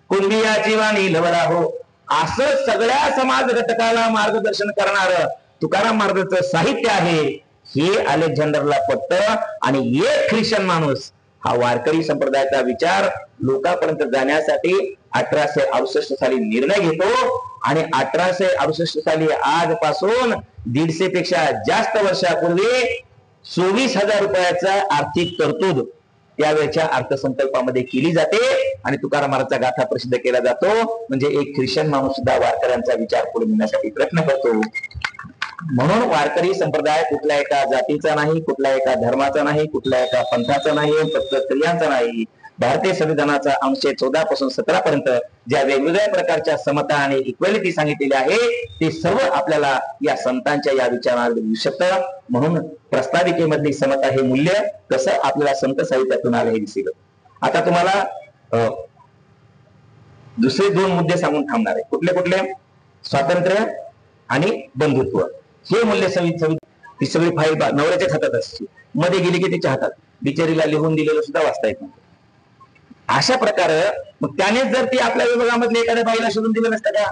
कुंभियाची वाणी लवरा हो. असं सगळ्या समाज घटकाला मार्गदर्शन करणार तुकाराम महाराजांचं साहित्य आहे. हे अलेक्झांडरला पटतं आणि एक ख्रिश्चन माणूस हा वारकरी संप्रदायाचा विचार लोकांपर्यंत जाण्यासाठी 1868 साली निर्णय घेतो आणि 1868 साली आजपासून 150 पेक्षा जास्त वर्षापूर्वी 24,000 रुपयाचा आर्थिक तरतूद त्यावेळेच्या अर्थसंकल्पामध्ये केली जाते आणि तुकाराम महाराजचा गाथा प्रसिद्ध केला जातो. म्हणजे एक ख्रिश्चन माणूस सुद्धा वारकऱ्यांचा विचार पुढे नेण्यासाठी प्रयत्न करतो. म्हणून वारकरी संप्रदाय कुठल्या एका जातीचा नाही, कुठल्या एका धर्माचा नाही, कुठल्या एका पंथाचा नाही, फक्त स्त्रियांचा नाही. भारतीय संविधानाचा अनुच्छेद 14 पासून 17 पर्यंत ज्या वेगवेगळ्या प्रकारच्या समता आणि इक्वॅलिटी सांगितलेली आहे ते सर्व आपल्याला या संतांच्या या विचारांमध्ये दिसू शकतं. म्हणून प्रस्ताविकेमधली समता हे मूल्य कसं आपल्याला संत साहित्यातून आलं हे दिसेल. आता तुम्हाला दुसरे 2 मुद्दे सांगून थांबणार आहे. कुठले कुठले? स्वातंत्र्य आणि बंधुत्व. हे मूल्य ती सगळी फाईल नवऱ्याच्याच हातात असते, मध्ये गेली की तिच्या हातात. बिचारीला लिहून दिलेलं सुद्धा वाचता येत नाही. अशा प्रकारे मग त्यानेच जर ती आपल्या विभागामधल्या एखाद्या बाईला शोधून दिलं नसतं का?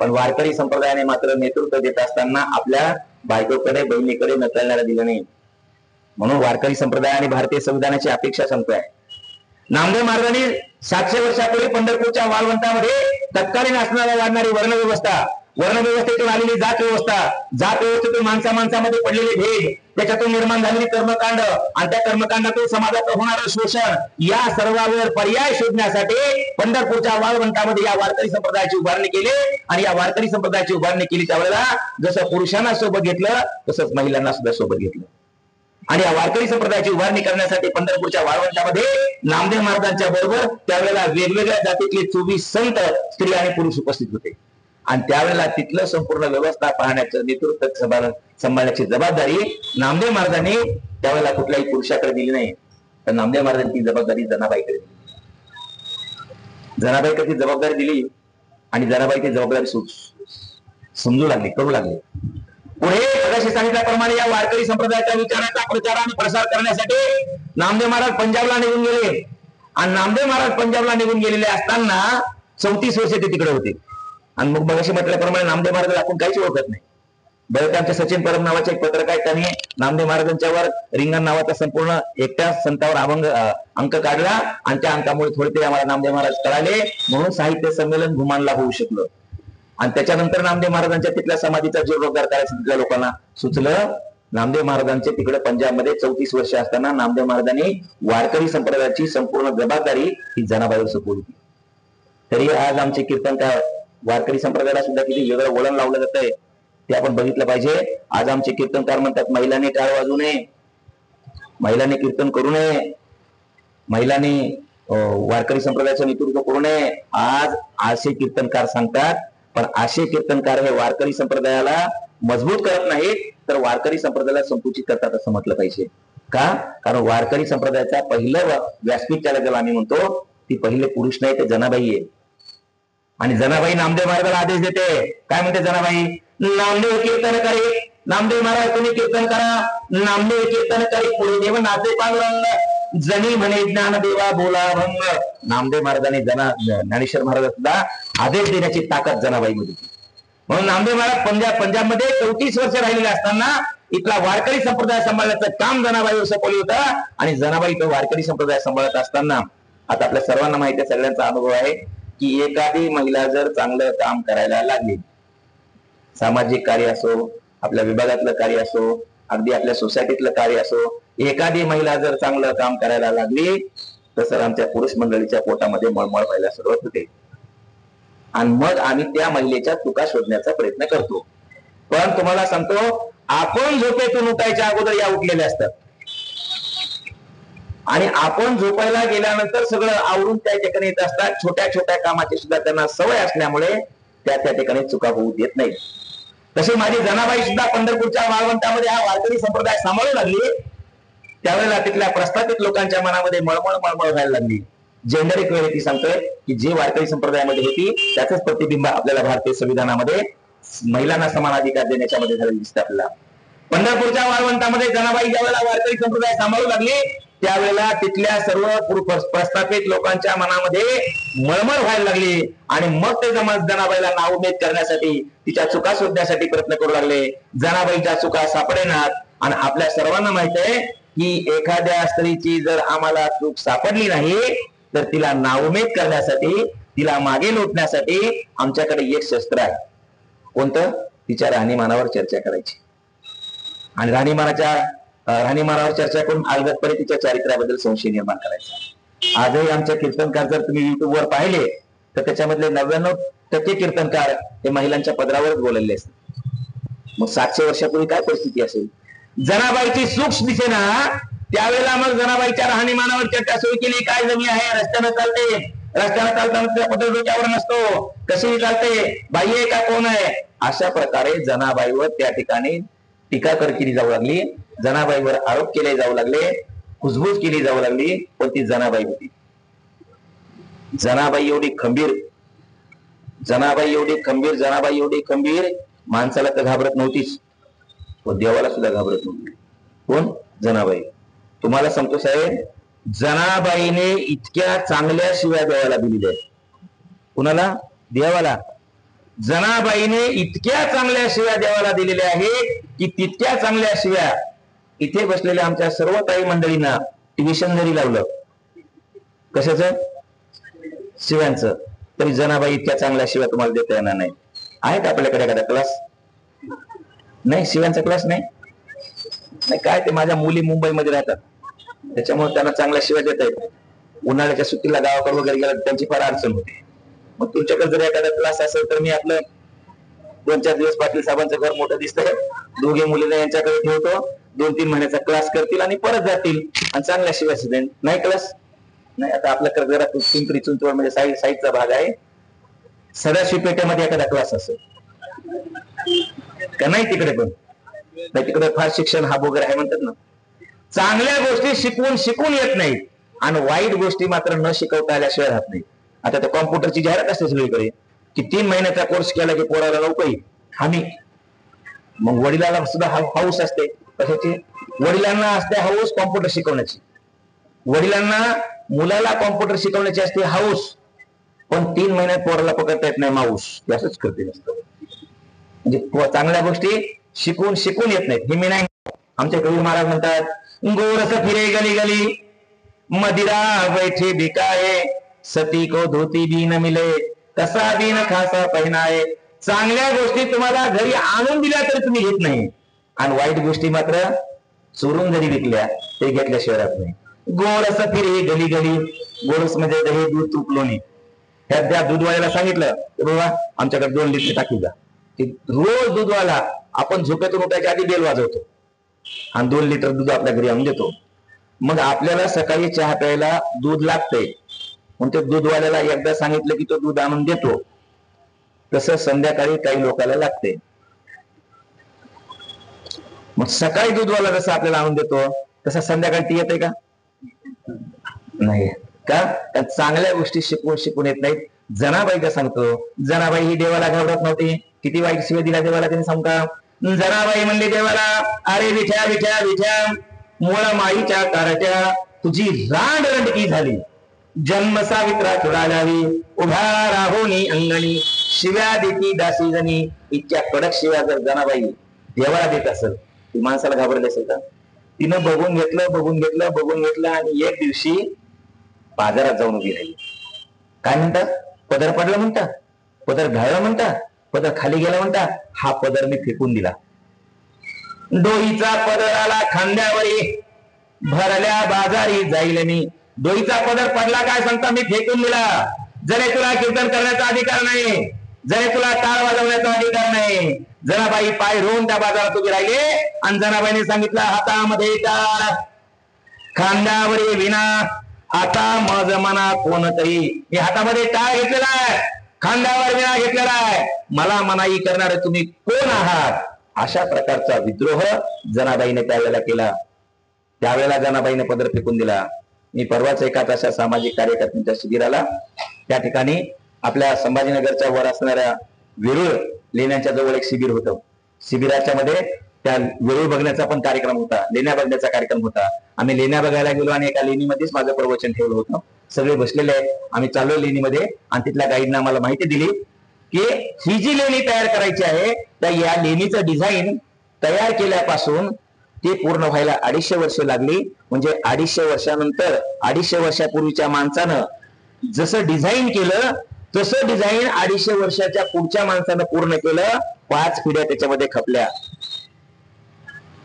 पण वारकरी संप्रदायाने मात्र नेतृत्व देत असताना आपल्या बायकोकडे, बहिणीकडे नकळण्याला दिलं नाही. म्हणून वारकरी संप्रदायाने भारतीय संविधानाची अपेक्षा सांगतोय. नामदेव महाराजांनी 700 वर्षापूर्वी पंढरपूरच्या वाळवंटामध्ये तत्कालीन असणाऱ्या वाढणारी वर्णव्यवस्थेतून आलेली जात व्यवस्थेतून माणसामध्ये पडलेले भेद, त्याच्यातून निर्माण झालेली कर्मकांड आणि त्या कर्मकांडातून समाजात होणारं शोषण, या सर्वांवर पर्याय शोधण्यासाठी पंढरपूरच्या वाळवंटामध्ये या वारकरी संप्रदायाची उभारणी केली. आणि या वारकरी संप्रदायाची उभारणी केली त्यावेळेला जसं पुरुषांना सोबत घेतलं तसंच महिलांना सुद्धा सोबत घेतलं. आणि या वारकरी संप्रदायाची उभारणी करण्यासाठी पंढरपूरच्या वाळवंटामध्ये नामदेव महाराजांच्या बरोबर त्यावेळेला वेगवेगळ्या जातीतले 24 संत, स्त्री आणि पुरुष उपस्थित होते. आणि त्यावेळेला तिथलं संपूर्ण व्यवस्था पाहण्याचं, नेतृत्व सांभाळण्याची जबाबदारी नामदेव महाराजांनी त्यावेळेला कुठल्याही पुरुषाकडे दिली नाही, तर नामदेव महाराजांनी ती जबाबदारी जनाबाईकडे दिली. जनाबाईकडे ती जबाबदारी दिली आणि जनाबाई ती जबाबदारी समजू लागली, करू लागली. पुढे मगाशी सांगितल्याप्रमाणे या वारकरी संप्रदायाच्या विचाराचा प्रचार आणि प्रसार करण्यासाठी नामदेव महाराज पंजाबला निघून गेले. आणि नामदेव महाराज पंजाबला निघून गेलेले असताना 34 वर्ष ते तिकडे होते. आणि मग मगाशी म्हटल्याप्रमाणे नामदेव महाराज आपण काहीच ओळखत नाही. बरं, आमचे सचिन परब नावाचे एक पत्रकार आहेत, त्यांनी नामदेव महाराजांच्यावर रिंगण नावाचा संपूर्ण एकट्या संतावर अंक काढला आणि त्या अंकामुळे थोडे ते आम्हाला नामदेव महाराज कळाले, म्हणून साहित्य संमेलन घुमानला होऊ शकलं. आणि त्याच्यानंतर नामदेव महाराजांच्या तिथल्या समाधीचा जीर्णोद्धार करायचं तिथल्या लोकांना सुचलं. नामदेव महाराजांचे तिकडे पंजाबमध्ये 34 वर्ष असताना नामदेव महाराजांनी वारकरी संप्रदायाची संपूर्ण जबाबदारी ही जनाबाईवर सोपवली. तरी आज आमचे कीर्तनकार वारकरी संप्रदायाला सुद्धा किती वेगळं वळण लावलं जातंय ते आपण बघितलं पाहिजे. आज आमचे कीर्तनकार म्हणतात महिलांनी टाळ वाजवू नये, महिलांनी कीर्तन करू नये, महिलांनी वारकरी संप्रदायाचं नेतृत्व करू नये. आज असे कीर्तनकार सांगतात, पण असे कीर्तनकार हे वारकरी संप्रदायाला मजबूत करत नाहीत, तर वारकरी संप्रदायाला संकुचित करतात असं म्हटलं पाहिजे. का? कारण वारकरी संप्रदायाचा पहिलं व्यासपीठ त्याला ज्याला आम्ही म्हणतो ती पहिले पुरुष नाही, ते जनाबाई आहे. आणि जनाबाई नामदेव महाराजाला आदेश देते. काय म्हणते जनाबाई? नामदेव कीर्तन करे, नामदेव महाराज तुम्ही कीर्तन करा. नामदेव कीर्तन करे पुढे देव नाचे पांडुरंग, जनी म्हणे ज्ञानदेवा बोला भंग. नामदेव महाराजांनी ज्ञानेश्वर महाराज सुद्धा आदेश देण्याची ताकद जनाबाईमध्ये. म्हणून नामदेव महाराज पंजाबमध्ये 34 वर्ष राहिलेले असताना इथला वारकरी संप्रदाय सांभाळण्याचं काम जनाबाईवर सोपवलं होतं. आणि जनाबाई तो वारकरी संप्रदाय सांभाळत असताना आता आपल्या सर्वांना माहिती आहे, सगळ्यांचा अनुभव आहे की एखादी महिला जर चांगलं काम करायला लागली, सामाजिक कार्य असो, आपल्या विभागातलं कार्य असो, अगदी आपल्या सोसायटीतलं कार्य असो, एखादी महिला जर चांगलं काम करायला लागली तर आमच्या पुरुष मंडळीच्या पोटामध्ये मळमळ व्हायला सुरुवात होते. आणि मग आम्ही त्या महिलेच्या चुका शोधण्याचा प्रयत्न करतो. पण तुम्हाला सांगतो, आपण झोपेतून उठायच्या अगोदर या उठलेल्या असतात आणि आपण झोपायला गेल्यानंतर सगळं आवरून त्या ठिकाणी येत असतात. छोट्या छोट्या कामाची सुद्धा त्यांना सवय असल्यामुळे त्या ठिकाणी चुका होऊ देत नाही. तशी माझी जनाबाई सुद्धा पंढरपूरच्या वाळवंटामध्ये हा वारकरी संप्रदाय सांभाळू लागली. त्यावेळेला तिथल्या प्रस्थापित लोकांच्या मनामध्ये मळमळ व्हायला लागली. जेंडर इक्वेलिटी सांगतोय की जे वारकरी संप्रदायामध्ये होती त्याचंच प्रतिबिंब आपल्याला भारतीय संविधानामध्ये महिलांना समान अधिकार देण्याच्या मध्ये झालेलं दिसतं आपल्याला. पंढरपूरच्या वाळवंटामध्ये जनाबाई ज्यावेळेला वारकरी संप्रदाय सांभाळू लागली त्यावेळेला तिथल्या सर्व प्रस्थापित लोकांच्या मनामध्ये मळमळ व्हायला लागली. आणि मग ते जनाबाईला नाउमेद करण्यासाठी, तिच्या चुका शोधण्यासाठी प्रयत्न करू लागले. जनाबाईच्या चुका सापडेनात. आणि आपल्या सर्वांना माहित आहे की एखाद्या स्त्रीची जर आम्हाला चूक सापडली नाही तर तिला नाउमेद करण्यासाठी, तिला मागे लोटण्यासाठी आमच्याकडे एक शस्त्र आहे. कोणतं? तिच्या राहणीमानावर चर्चा करायची. आणि राहणीमानावर चर्चा करून अलगदपणे तिच्या चारित्र्याबद्दल संशय निर्माण करायचा. आजही आमच्या कीर्तनकार जर तुम्ही युट्यूबवर पाहिले तर त्याच्यामधले 99% कीर्तनकार हे महिलांच्या पदरावरच बोललेले असतात. मग 700 वर्षापूर्वी काय परिस्थिती असेल? जनाबाईची सूक्ष्म दिसेना, त्यावेळेला मग जनाबाईच्या राहणीमानावर चर्चा सुरू केली. काय जमीन आहे? रस्त्यानं चालते, रस्त्यानं चालताना पदर डोक्यावर नसतो, कशी चालते, बाई आहे का कोण आहे? अशा प्रकारे जनाबाईवर त्या ठिकाणी टीका केली जाऊ लागली, जनाबाईवर आरोप केले जाऊ लागले, कुजबूज केली जाऊ लागली. पण ती जनाबाई होती. जनाबाई एवढी खंबीर माणसाला तर घाबरत नव्हतीच, व देवाला सुद्धा घाबरत नव्हती. कोण? जनाबाई. तुम्हाला सांगतो साहेब, जनाबाईने इतक्या चांगल्या शिव्या देवाला दिलेल्या आहेत. कुणाला? देवाला. जनाबाईने इतक्या चांगल्या शिव्या देवाला दिलेल्या आहेत की तितक्या चांगल्या शिव्या इथे बसलेल्या आमच्या सर्व काही मंडळींना ट्युशन जरी लावलं कशाचं? शिव्यांचं, तरी जनाबाई इतक्या चांगल्या शिव्या तुम्हाला देता येणार नाही. आहेत आपल्याकडे एखादा क्लास? नाही, शिव्यांचा क्लास नाही. काय ते माझ्या मुली मुंबईमध्ये राहतात त्याच्यामुळे त्यांना चांगल्या शिव्या देता येत. उन्हाळ्याच्या सुट्टीला गावाकडे वगैरे गेला त्यांची फार अडचण होते. मग तुमच्याकडे जर एखादा क्लास असेल तर मी आपलं 2-4 दिवस पाटील साहेबांचं घर मोठं दिसतंय, दोघे मुलींना यांच्याकडे ठेवतो, 2-3 महिन्याचा क्लास करतील आणि परत जातील आणि चांगल्या शिवाय देईन. नाही क्लास नाही. आता आपल्याकडे जरा पिंपरी चिंचवड म्हणजे साईडचा भाग आहे, सदाशिव पेठेमध्ये एखादा क्लास असेल का? नाही तिकडे पण नाही. तिकडे फार शिक्षण हा वगैरे आहे म्हणतात ना. चांगल्या गोष्टी शिकून येत नाहीत आणि वाईट गोष्टी मात्र न शिकवता आल्याशिवाय राहत नाही. आता त्या कॉम्प्युटरची जाहिरात असते सगळीकडे की 3 महिन्याचा कोर्स केला की पोराला नोकरी हमी. मग वडिलांना सुद्धा हाऊस असते. कशाची? वडिलांना असते हाऊस कॉम्प्युटर शिकवण्याची. वडिलांना मुलाला कॉम्प्युटर शिकवण्याची असते हाऊस, पण 3 महिन्यात पोराला पकडता येत नाही माऊस. असंच करते नसतं. म्हणजे चांगल्या गोष्टी शिकून येत नाहीत. हे मी नाही, आमचे कबीर महाराज म्हणतात, गोरस फिरे गली गली मदिरा बैठे बिकाये, सती को धोती भी न मिले, कसा भी न खासा पहनाये. चांगल्या गोष्टी तुम्हाला घरी आणून दिल्या तरी तुम्ही घेत नाही, आणि वाईट गोष्टी मात्र चोरून जरी विकल्या ते घेतल्याशिवाय राहत नाही. गोरस फिरे गली गली, गोरस म्हणजे दही दूध तूप लोणी. त्या दूधवाल्याला सांगितलं, बाबा आमच्याकडे 2 लिटर टाकी जा. रोज दूधवाला आपण झोपेतून उठायच्या आधी बेल वाजवतो आणि 2 लिटर दूध आपल्या घरी आणून देतो. मग आपल्याला सकाळी चहा प्यायला दूध लागते, मग ते दूधवाल्याला एकदा सांगितलं की तो दूध आणून देतो, तसं संध्याकाळी काही लोकांना लागते. मग सकाळी दूधवाला जसं आपल्याला आणून देतो तसं संध्याकाळी ती येते का? नाही का? चांगल्या गोष्टी शिकून येत नाहीत. जनाबाईला सांगतो, जनाबाई ही देवाला घाबरत नव्हती. किती वाईट शिवाय दिला देवाला त्यांनी सांगू का? जनाबाई म्हणले देवाला, अरे विठ्या विठ्या विठ्या, मुळा माईच्या कारट्या, तुझी रांड रंडकी झाली, जन्म सावित्रा चुडालावी, उभा राहोनी अंगणी, शिव्या देती दासी जणी. इतक्या कडक शिव्या जर जनाबाई देवाला देत असेल, ती माणसाला घाबरली असेल का? तिनं बघून घेतलं आणि एक दिवशी बाजारात जाऊन उभी राहिली. काय म्हणतात? पदर पडला म्हणता, पदर घाळला म्हणता, पदर खाली गेला म्हणता, हा पदर मी फेकून दिला. डोईचा पदर आला खांद्यावरी, भरल्या बाजारी जाईल मी. डोईचा पदर पडला काय सांगता, मी फेकून दिला. जरे तुला कीर्तन करण्याचा अधिकार नाही, जरे तुला टाळ वाजवण्याचा अधिकार नाही. जनाबाई पाय रोवून त्या बाजारात उभी राहिले आणि जनाबाईने सांगितलं, हातामध्ये टाळ, खांद्यावरी विना, आता मज मना कोणतरी. मी हातामध्ये टाळ घेतलेला आहे, खांद्यावर विना घेतलेला आहे, मला मनाई करणारे तुम्ही कोण आहात? अशा प्रकारचा विद्रोह जनाबाईने त्यावेळेला केला. त्यावेळेला जनाबाईने पदर फेकून दिला. मी परवाच एका तशा सामाजिक कार्यकर्त्यांच्या शिबिराला, त्या ठिकाणी आपल्या संभाजीनगरच्या वर असणाऱ्या वेरूळ लेण्याच्या जवळ एक शिबिर होतं. शिबिराच्या मध्ये त्या वेरूळ बघण्याचा पण कार्यक्रम होता, लेण्या बघण्याचा कार्यक्रम होता. आम्ही लेण्या बघायला गेलो आणि एका लेणीमध्येच माझं प्रवचन ठेवलं होतं. सगळे बसलेले आहेत, आम्ही चाललो लेणीमध्ये आणि तिथल्या गाईडनं आम्हाला माहिती दिली की ही जी लेणी तयार करायची आहे, त्या या लेणीचं डिझाईन तयार केल्यापासून ते पूर्ण व्हायला 250 वर्ष लागली. म्हणजे 250 वर्षानंतर, 250 वर्षापूर्वीच्या माणसानं जसं डिझाईन केलं तसं डिझाईन 250 वर्षाच्या पुढच्या माणसानं पूर्ण केलं. 5 पिढ्या त्याच्यामध्ये खपल्या.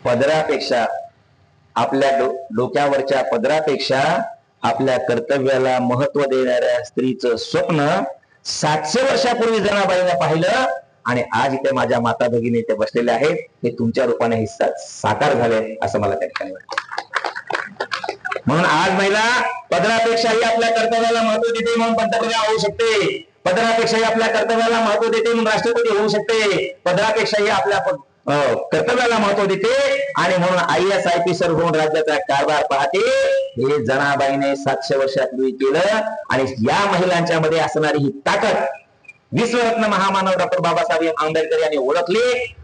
पदरापेक्षा, आपल्या डोक्यावरच्या पदरापेक्षा आपल्या कर्तव्याला महत्व देणाऱ्या स्त्रीचं स्वप्न 700 वर्षापूर्वी जनाबाईने पाहिलं आणि आज इथे माझ्या माता भगिनी इथे बसलेले आहेत, हे तुमच्या रूपाने हे साकार झाले असं मला त्या ठिकाणी वाटतं. म्हणून आज महिला पदरापेक्षाही आपल्या कर्तव्याला महत्व देते म्हणून पंतप्रधान होऊ शकते, पदरापेक्षाही आपल्या कर्तव्याला महत्व देते म्हणून राष्ट्रपती होऊ शकते, पदरापेक्षाही आपल्या कर्तव्याला महत्व देते आणि म्हणून IAS-IPS होऊन राज्याचा कारभार पाहते. हे जनाबाईने 700 वर्षापूर्वी केलं आणि या महिलांच्या मध्ये असणारी ही ताकद विश्वरत्न महामानव डॉक्टर बाबासाहेब आंबेडकर यांनी ओळखली.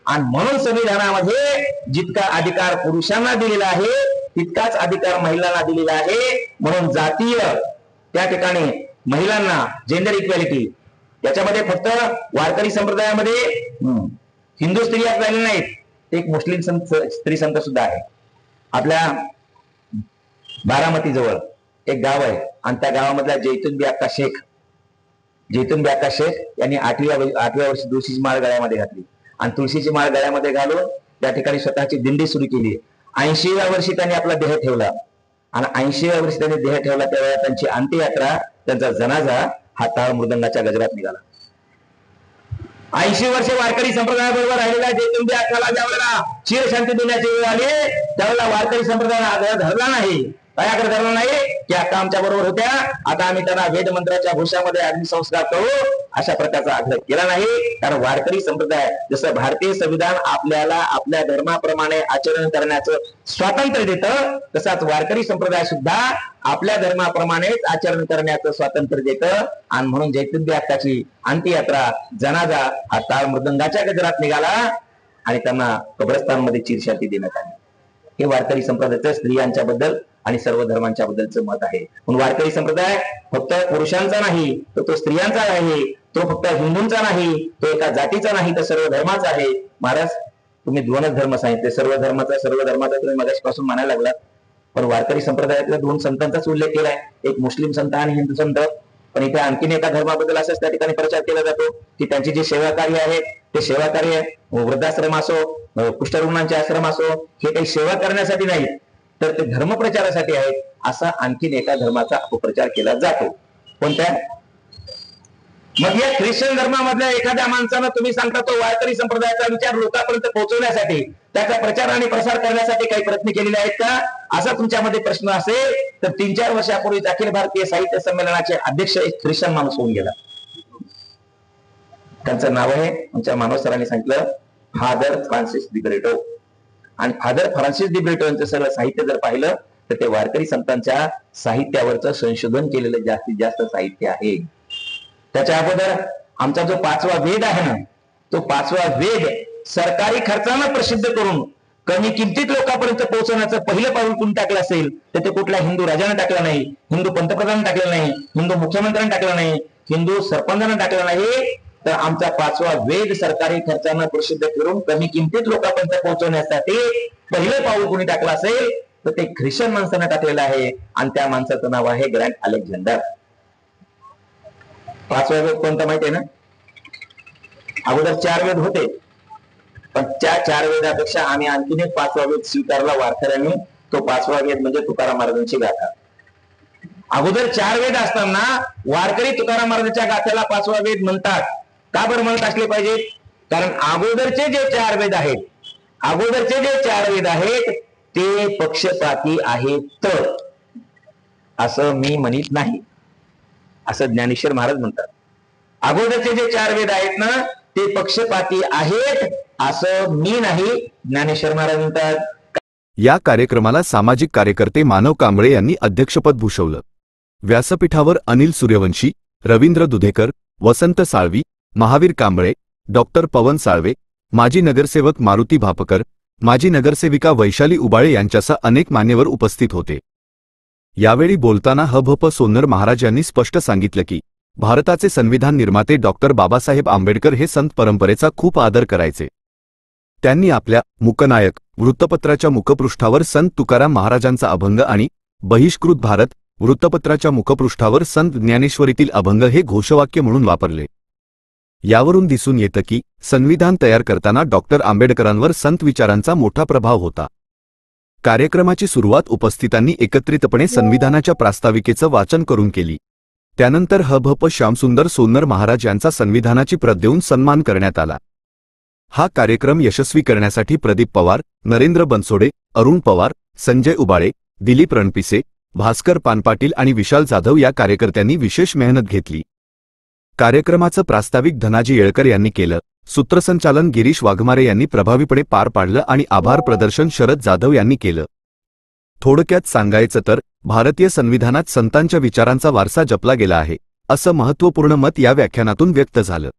आणि म्हणून संविधानामध्ये जितका अधिकार पुरुषांना दिलेला आहे तितकाच अधिकार महिलांना दिलेला आहे. म्हणून जातीय त्या ठिकाणी महिलांना जेंडर इक्वॅलिटी, त्याच्यामध्ये फक्त वारकरी संप्रदायामध्ये हिंदू स्त्रिया झालेल्या नाहीत, एक मुस्लिम स्त्री संत सुद्धा आहे. आपल्या बारामती जवळ एक गाव आहे आणि त्या गावामधल्या जैतुनबी अक्का शेख यांनी 8व्या वर्षी तुळशीची माळ गळ्यामध्ये घातली आणि तुळशीची माळ गळ्यामध्ये घालून त्या ठिकाणी स्वतःची दिंडी सुरू केली. 80व्या वर्षी त्यांनी आपला देह ठेवला आणि 80व्या वर्षी त्यांनी देह ठेवला त्यावेळेला त्यांची अंत्ययात्रा, त्यांचा जनाजा हा टाळ मृदंगाच्या गजरात निघाला. 80 वर्षे वारकरी संप्रदायाबरोबर राहिलेल्या जैतुनबी अक्काला ज्यावेळेला चिरशांती देण्याची वेळ आली त्यावेळेला वारकरी संप्रदायाला धरला नाही. कायाकडे धरला नाही की अक्का आमच्या बरोबर होत्या, आता आम्ही त्यांना वेद मंत्राच्या घोषामध्ये अग्निसंस्कार करू अशा प्रकारचा आग्रह केला नाही. कारण वारकरी संप्रदाय जसं भारतीय संविधान आपल्याला आपल्या धर्माप्रमाणे आचरण करण्याचं स्वातंत्र्य देतं, तसाच वारकरी संप्रदाय सुद्धा आपल्या धर्माप्रमाणेच आचरण करण्याचं स्वातंत्र्य देतं. आणि म्हणून जैतुनबी अक्काची अंत्ययात्रा, जनाजा हा टाळ मृदंगाच्या गजरात निघाला आणि त्यांना कब्रस्तानमध्ये चिरशांती देण्यात आली. हे वारकरी संप्रदायाचं स्त्रियांच्या बद्दल आणि सर्व धर्मांच्या बद्दलचं मत आहे. म्हणून वारकरी संप्रदाय फक्त पुरुषांचा नाही, तर तो स्त्रियांचा आहे, तो फक्त हिंदूंचा नाही, तो एका जातीचा नाही, तर सर्व धर्माचा आहे. महाराज तुम्ही दोनच धर्म सांगितले, सर्व धर्माचा तुम्ही मगाशीपासून म्हणायला लागलात. पण वारकरी संप्रदायातल्या दोन संतांचाच उल्लेख केलाय, एक मुस्लिम संत आणि हिंदू संत. पण इथे आणखीन एका धर्माबद्दल असंच त्या ठिकाणी प्रचार केला जातो की त्यांची जी सेवा कार्य आहे ते सेवा कार्य वृद्धाश्रम असो, कुष्ठरुग्णांचे आश्रम असो, हे काही सेवा करण्यासाठी नाही, तर ते धर्मप्रचारासाठी आहेत. असा आणखीन एका धर्माचा अपप्रचार केला जातो. कोणत्या? मग या ख्रिश्चन धर्मामधल्या एखाद्या माणसानं तुम्ही सांगता तो वारकरी संप्रदायाचा विचार लोकांपर्यंत पोहोचवण्यासाठी, त्याचा प्रचार आणि प्रसार करण्यासाठी काही प्रयत्न केलेले आहेत का, असा तुमच्यामध्ये प्रश्न असेल तर 3-4 वर्षापूर्वीच अखिल भारतीय साहित्य संमेलनाचे अध्यक्ष एक ख्रिश्चन माणूस होऊन गेला. त्यांचं नाव आहे, आमच्या मानव सरांनी सांगितलं, फादर फ्रान्सिस दिब्रिटो. आणि फादर फ्रान्सिस दिब्रिटो यांचं सगळं साहित्य जर पाहिलं तर ते वारकरी संतांच्या साहित्यावरचं संशोधन केलेलं जास्तीत जास्त साहित्य आहे. त्याच्या अगोदर आमचा जो 5वा वेद आहे ना, तो 5वा वेद सरकारी खर्चानं प्रसिद्ध करून कमी किमतीत लोकांपर्यंत पोहोचवण्याचं पहिलं पाऊल कोणी टाकलं असेल तर ते कुठल्या हिंदू राजाने टाकलं नाही, हिंदू पंतप्रधानाने टाकलं नाही, हिंदू मुख्यमंत्र्यांनी टाकलं नाही, हिंदू सरपंचाने टाकलं नाही, तर आमचा 5वा वेद सरकारी खर्चानं प्रसिद्ध करून कमी किमतीत लोकांपर्यंत पोहोचवण्यासाठी पहिलं पाऊल कोणी टाकलं असेल तर ते ख्रिश्चन माणसानं टाकलेलं आहे. आणि त्या माणसाचं नाव आहे ग्रँड अलेक्झांडर. 5वा वेद कोणता माहिती आहे ना? अगोदर 4 वेद होते, पण त्या 4 वेदापेक्षा आम्ही आणखीन एक 5वा वेद स्वीकारला वारकऱ्यांनी. तो 5वा वेद म्हणजे तुकाराम महाराजांची गाथा. अगोदर 4 वेद असताना वारकरी तुकाराम महाराजांच्या गाथ्याला 5वा वेद म्हणतात. का बरं म्हणत असले पाहिजे? कारण अगोदरचे जे 4 वेद आहेत ते पक्षपाती आहेत असं मी म्हणत नाही, असं ज्ञानेश्वर महाराज म्हणतात. अगोदरचे जे 4 वेद आहेत ना ते पक्षपाती आहेत असं मी नाही, ज्ञानेश्वर महाराज म्हणतात. या कार्यक्रमाला सामाजिक कार्यकर्ते मानव कांबळे यांनी अध्यक्षपद भूषवलं. व्यासपीठावर अनिल सूर्यवंशी, रवींद्र दुधेकर, वसंत साळवी, महावीर कांबळे, डॉक्टर पवन साळवे, माजी नगरसेवक मारुती भापकर, माजी नगरसेविका वैशाली उबाळे यांच्यासह अनेक मान्यवर उपस्थित होते. यावेळी बोलताना ह.भ.प. सोन्नर महाराज यांनी स्पष्ट सांगितलं की भारताचे संविधान निर्माते डॉक्टर बाबासाहेब आंबेडकर हे संत परंपरेचा खूप आदर करायचे. त्यांनी आपल्या मुकनायक वृत्तपत्राच्या मुखपृष्ठावर संत तुकाराम महाराजांचा अभंग आणि बहिष्कृत भारत वृत्तपत्राच्या मुखपृष्ठावर संत ज्ञानेश्वरीतील अभंग हे घोषवाक्य म्हणून वापरले. यावरून दिसून येतं की संविधान तयार करताना डॉक्टर आंबेडकरांवर संत विचारांचा मोठा प्रभाव होता. कार्यक्रमाची सुरुवात उपस्थितांनी एकत्रितपणे संविधानाच्या प्रास्ताविकेचं वाचन करून केली. त्यानंतर ह.भ.प. श्यामसुंदर सोन्नर महाराज यांचा संविधानाची प्रत देऊन सन्मान करण्यात आला. हा कार्यक्रम यशस्वी करण्यासाठी प्रदीप पवार, नरेंद्र बनसोडे, अरुण पवार, संजय उबाळे, दिलीप रणपिसे, भास्कर पानपाटील आणि विशाल जाधव या कार्यकर्त्यांनी विशेष मेहनत घेतली. कार्यक्रमाचं प्रास्ताविक धनाजी येळकर यांनी केलं. सूत्रसंचालन गिरीश वाघमारे यांनी प्रभावीपणे पार पाडलं आणि आभार प्रदर्शन शरद जाधव यांनी केलं. थोडक्यात सांगायचं तर भारतीय संविधानात संतांच्या विचारांचा वारसा जपला गेला आहे असं महत्त्वपूर्ण मत या व्याख्यानातून व्यक्त झालं.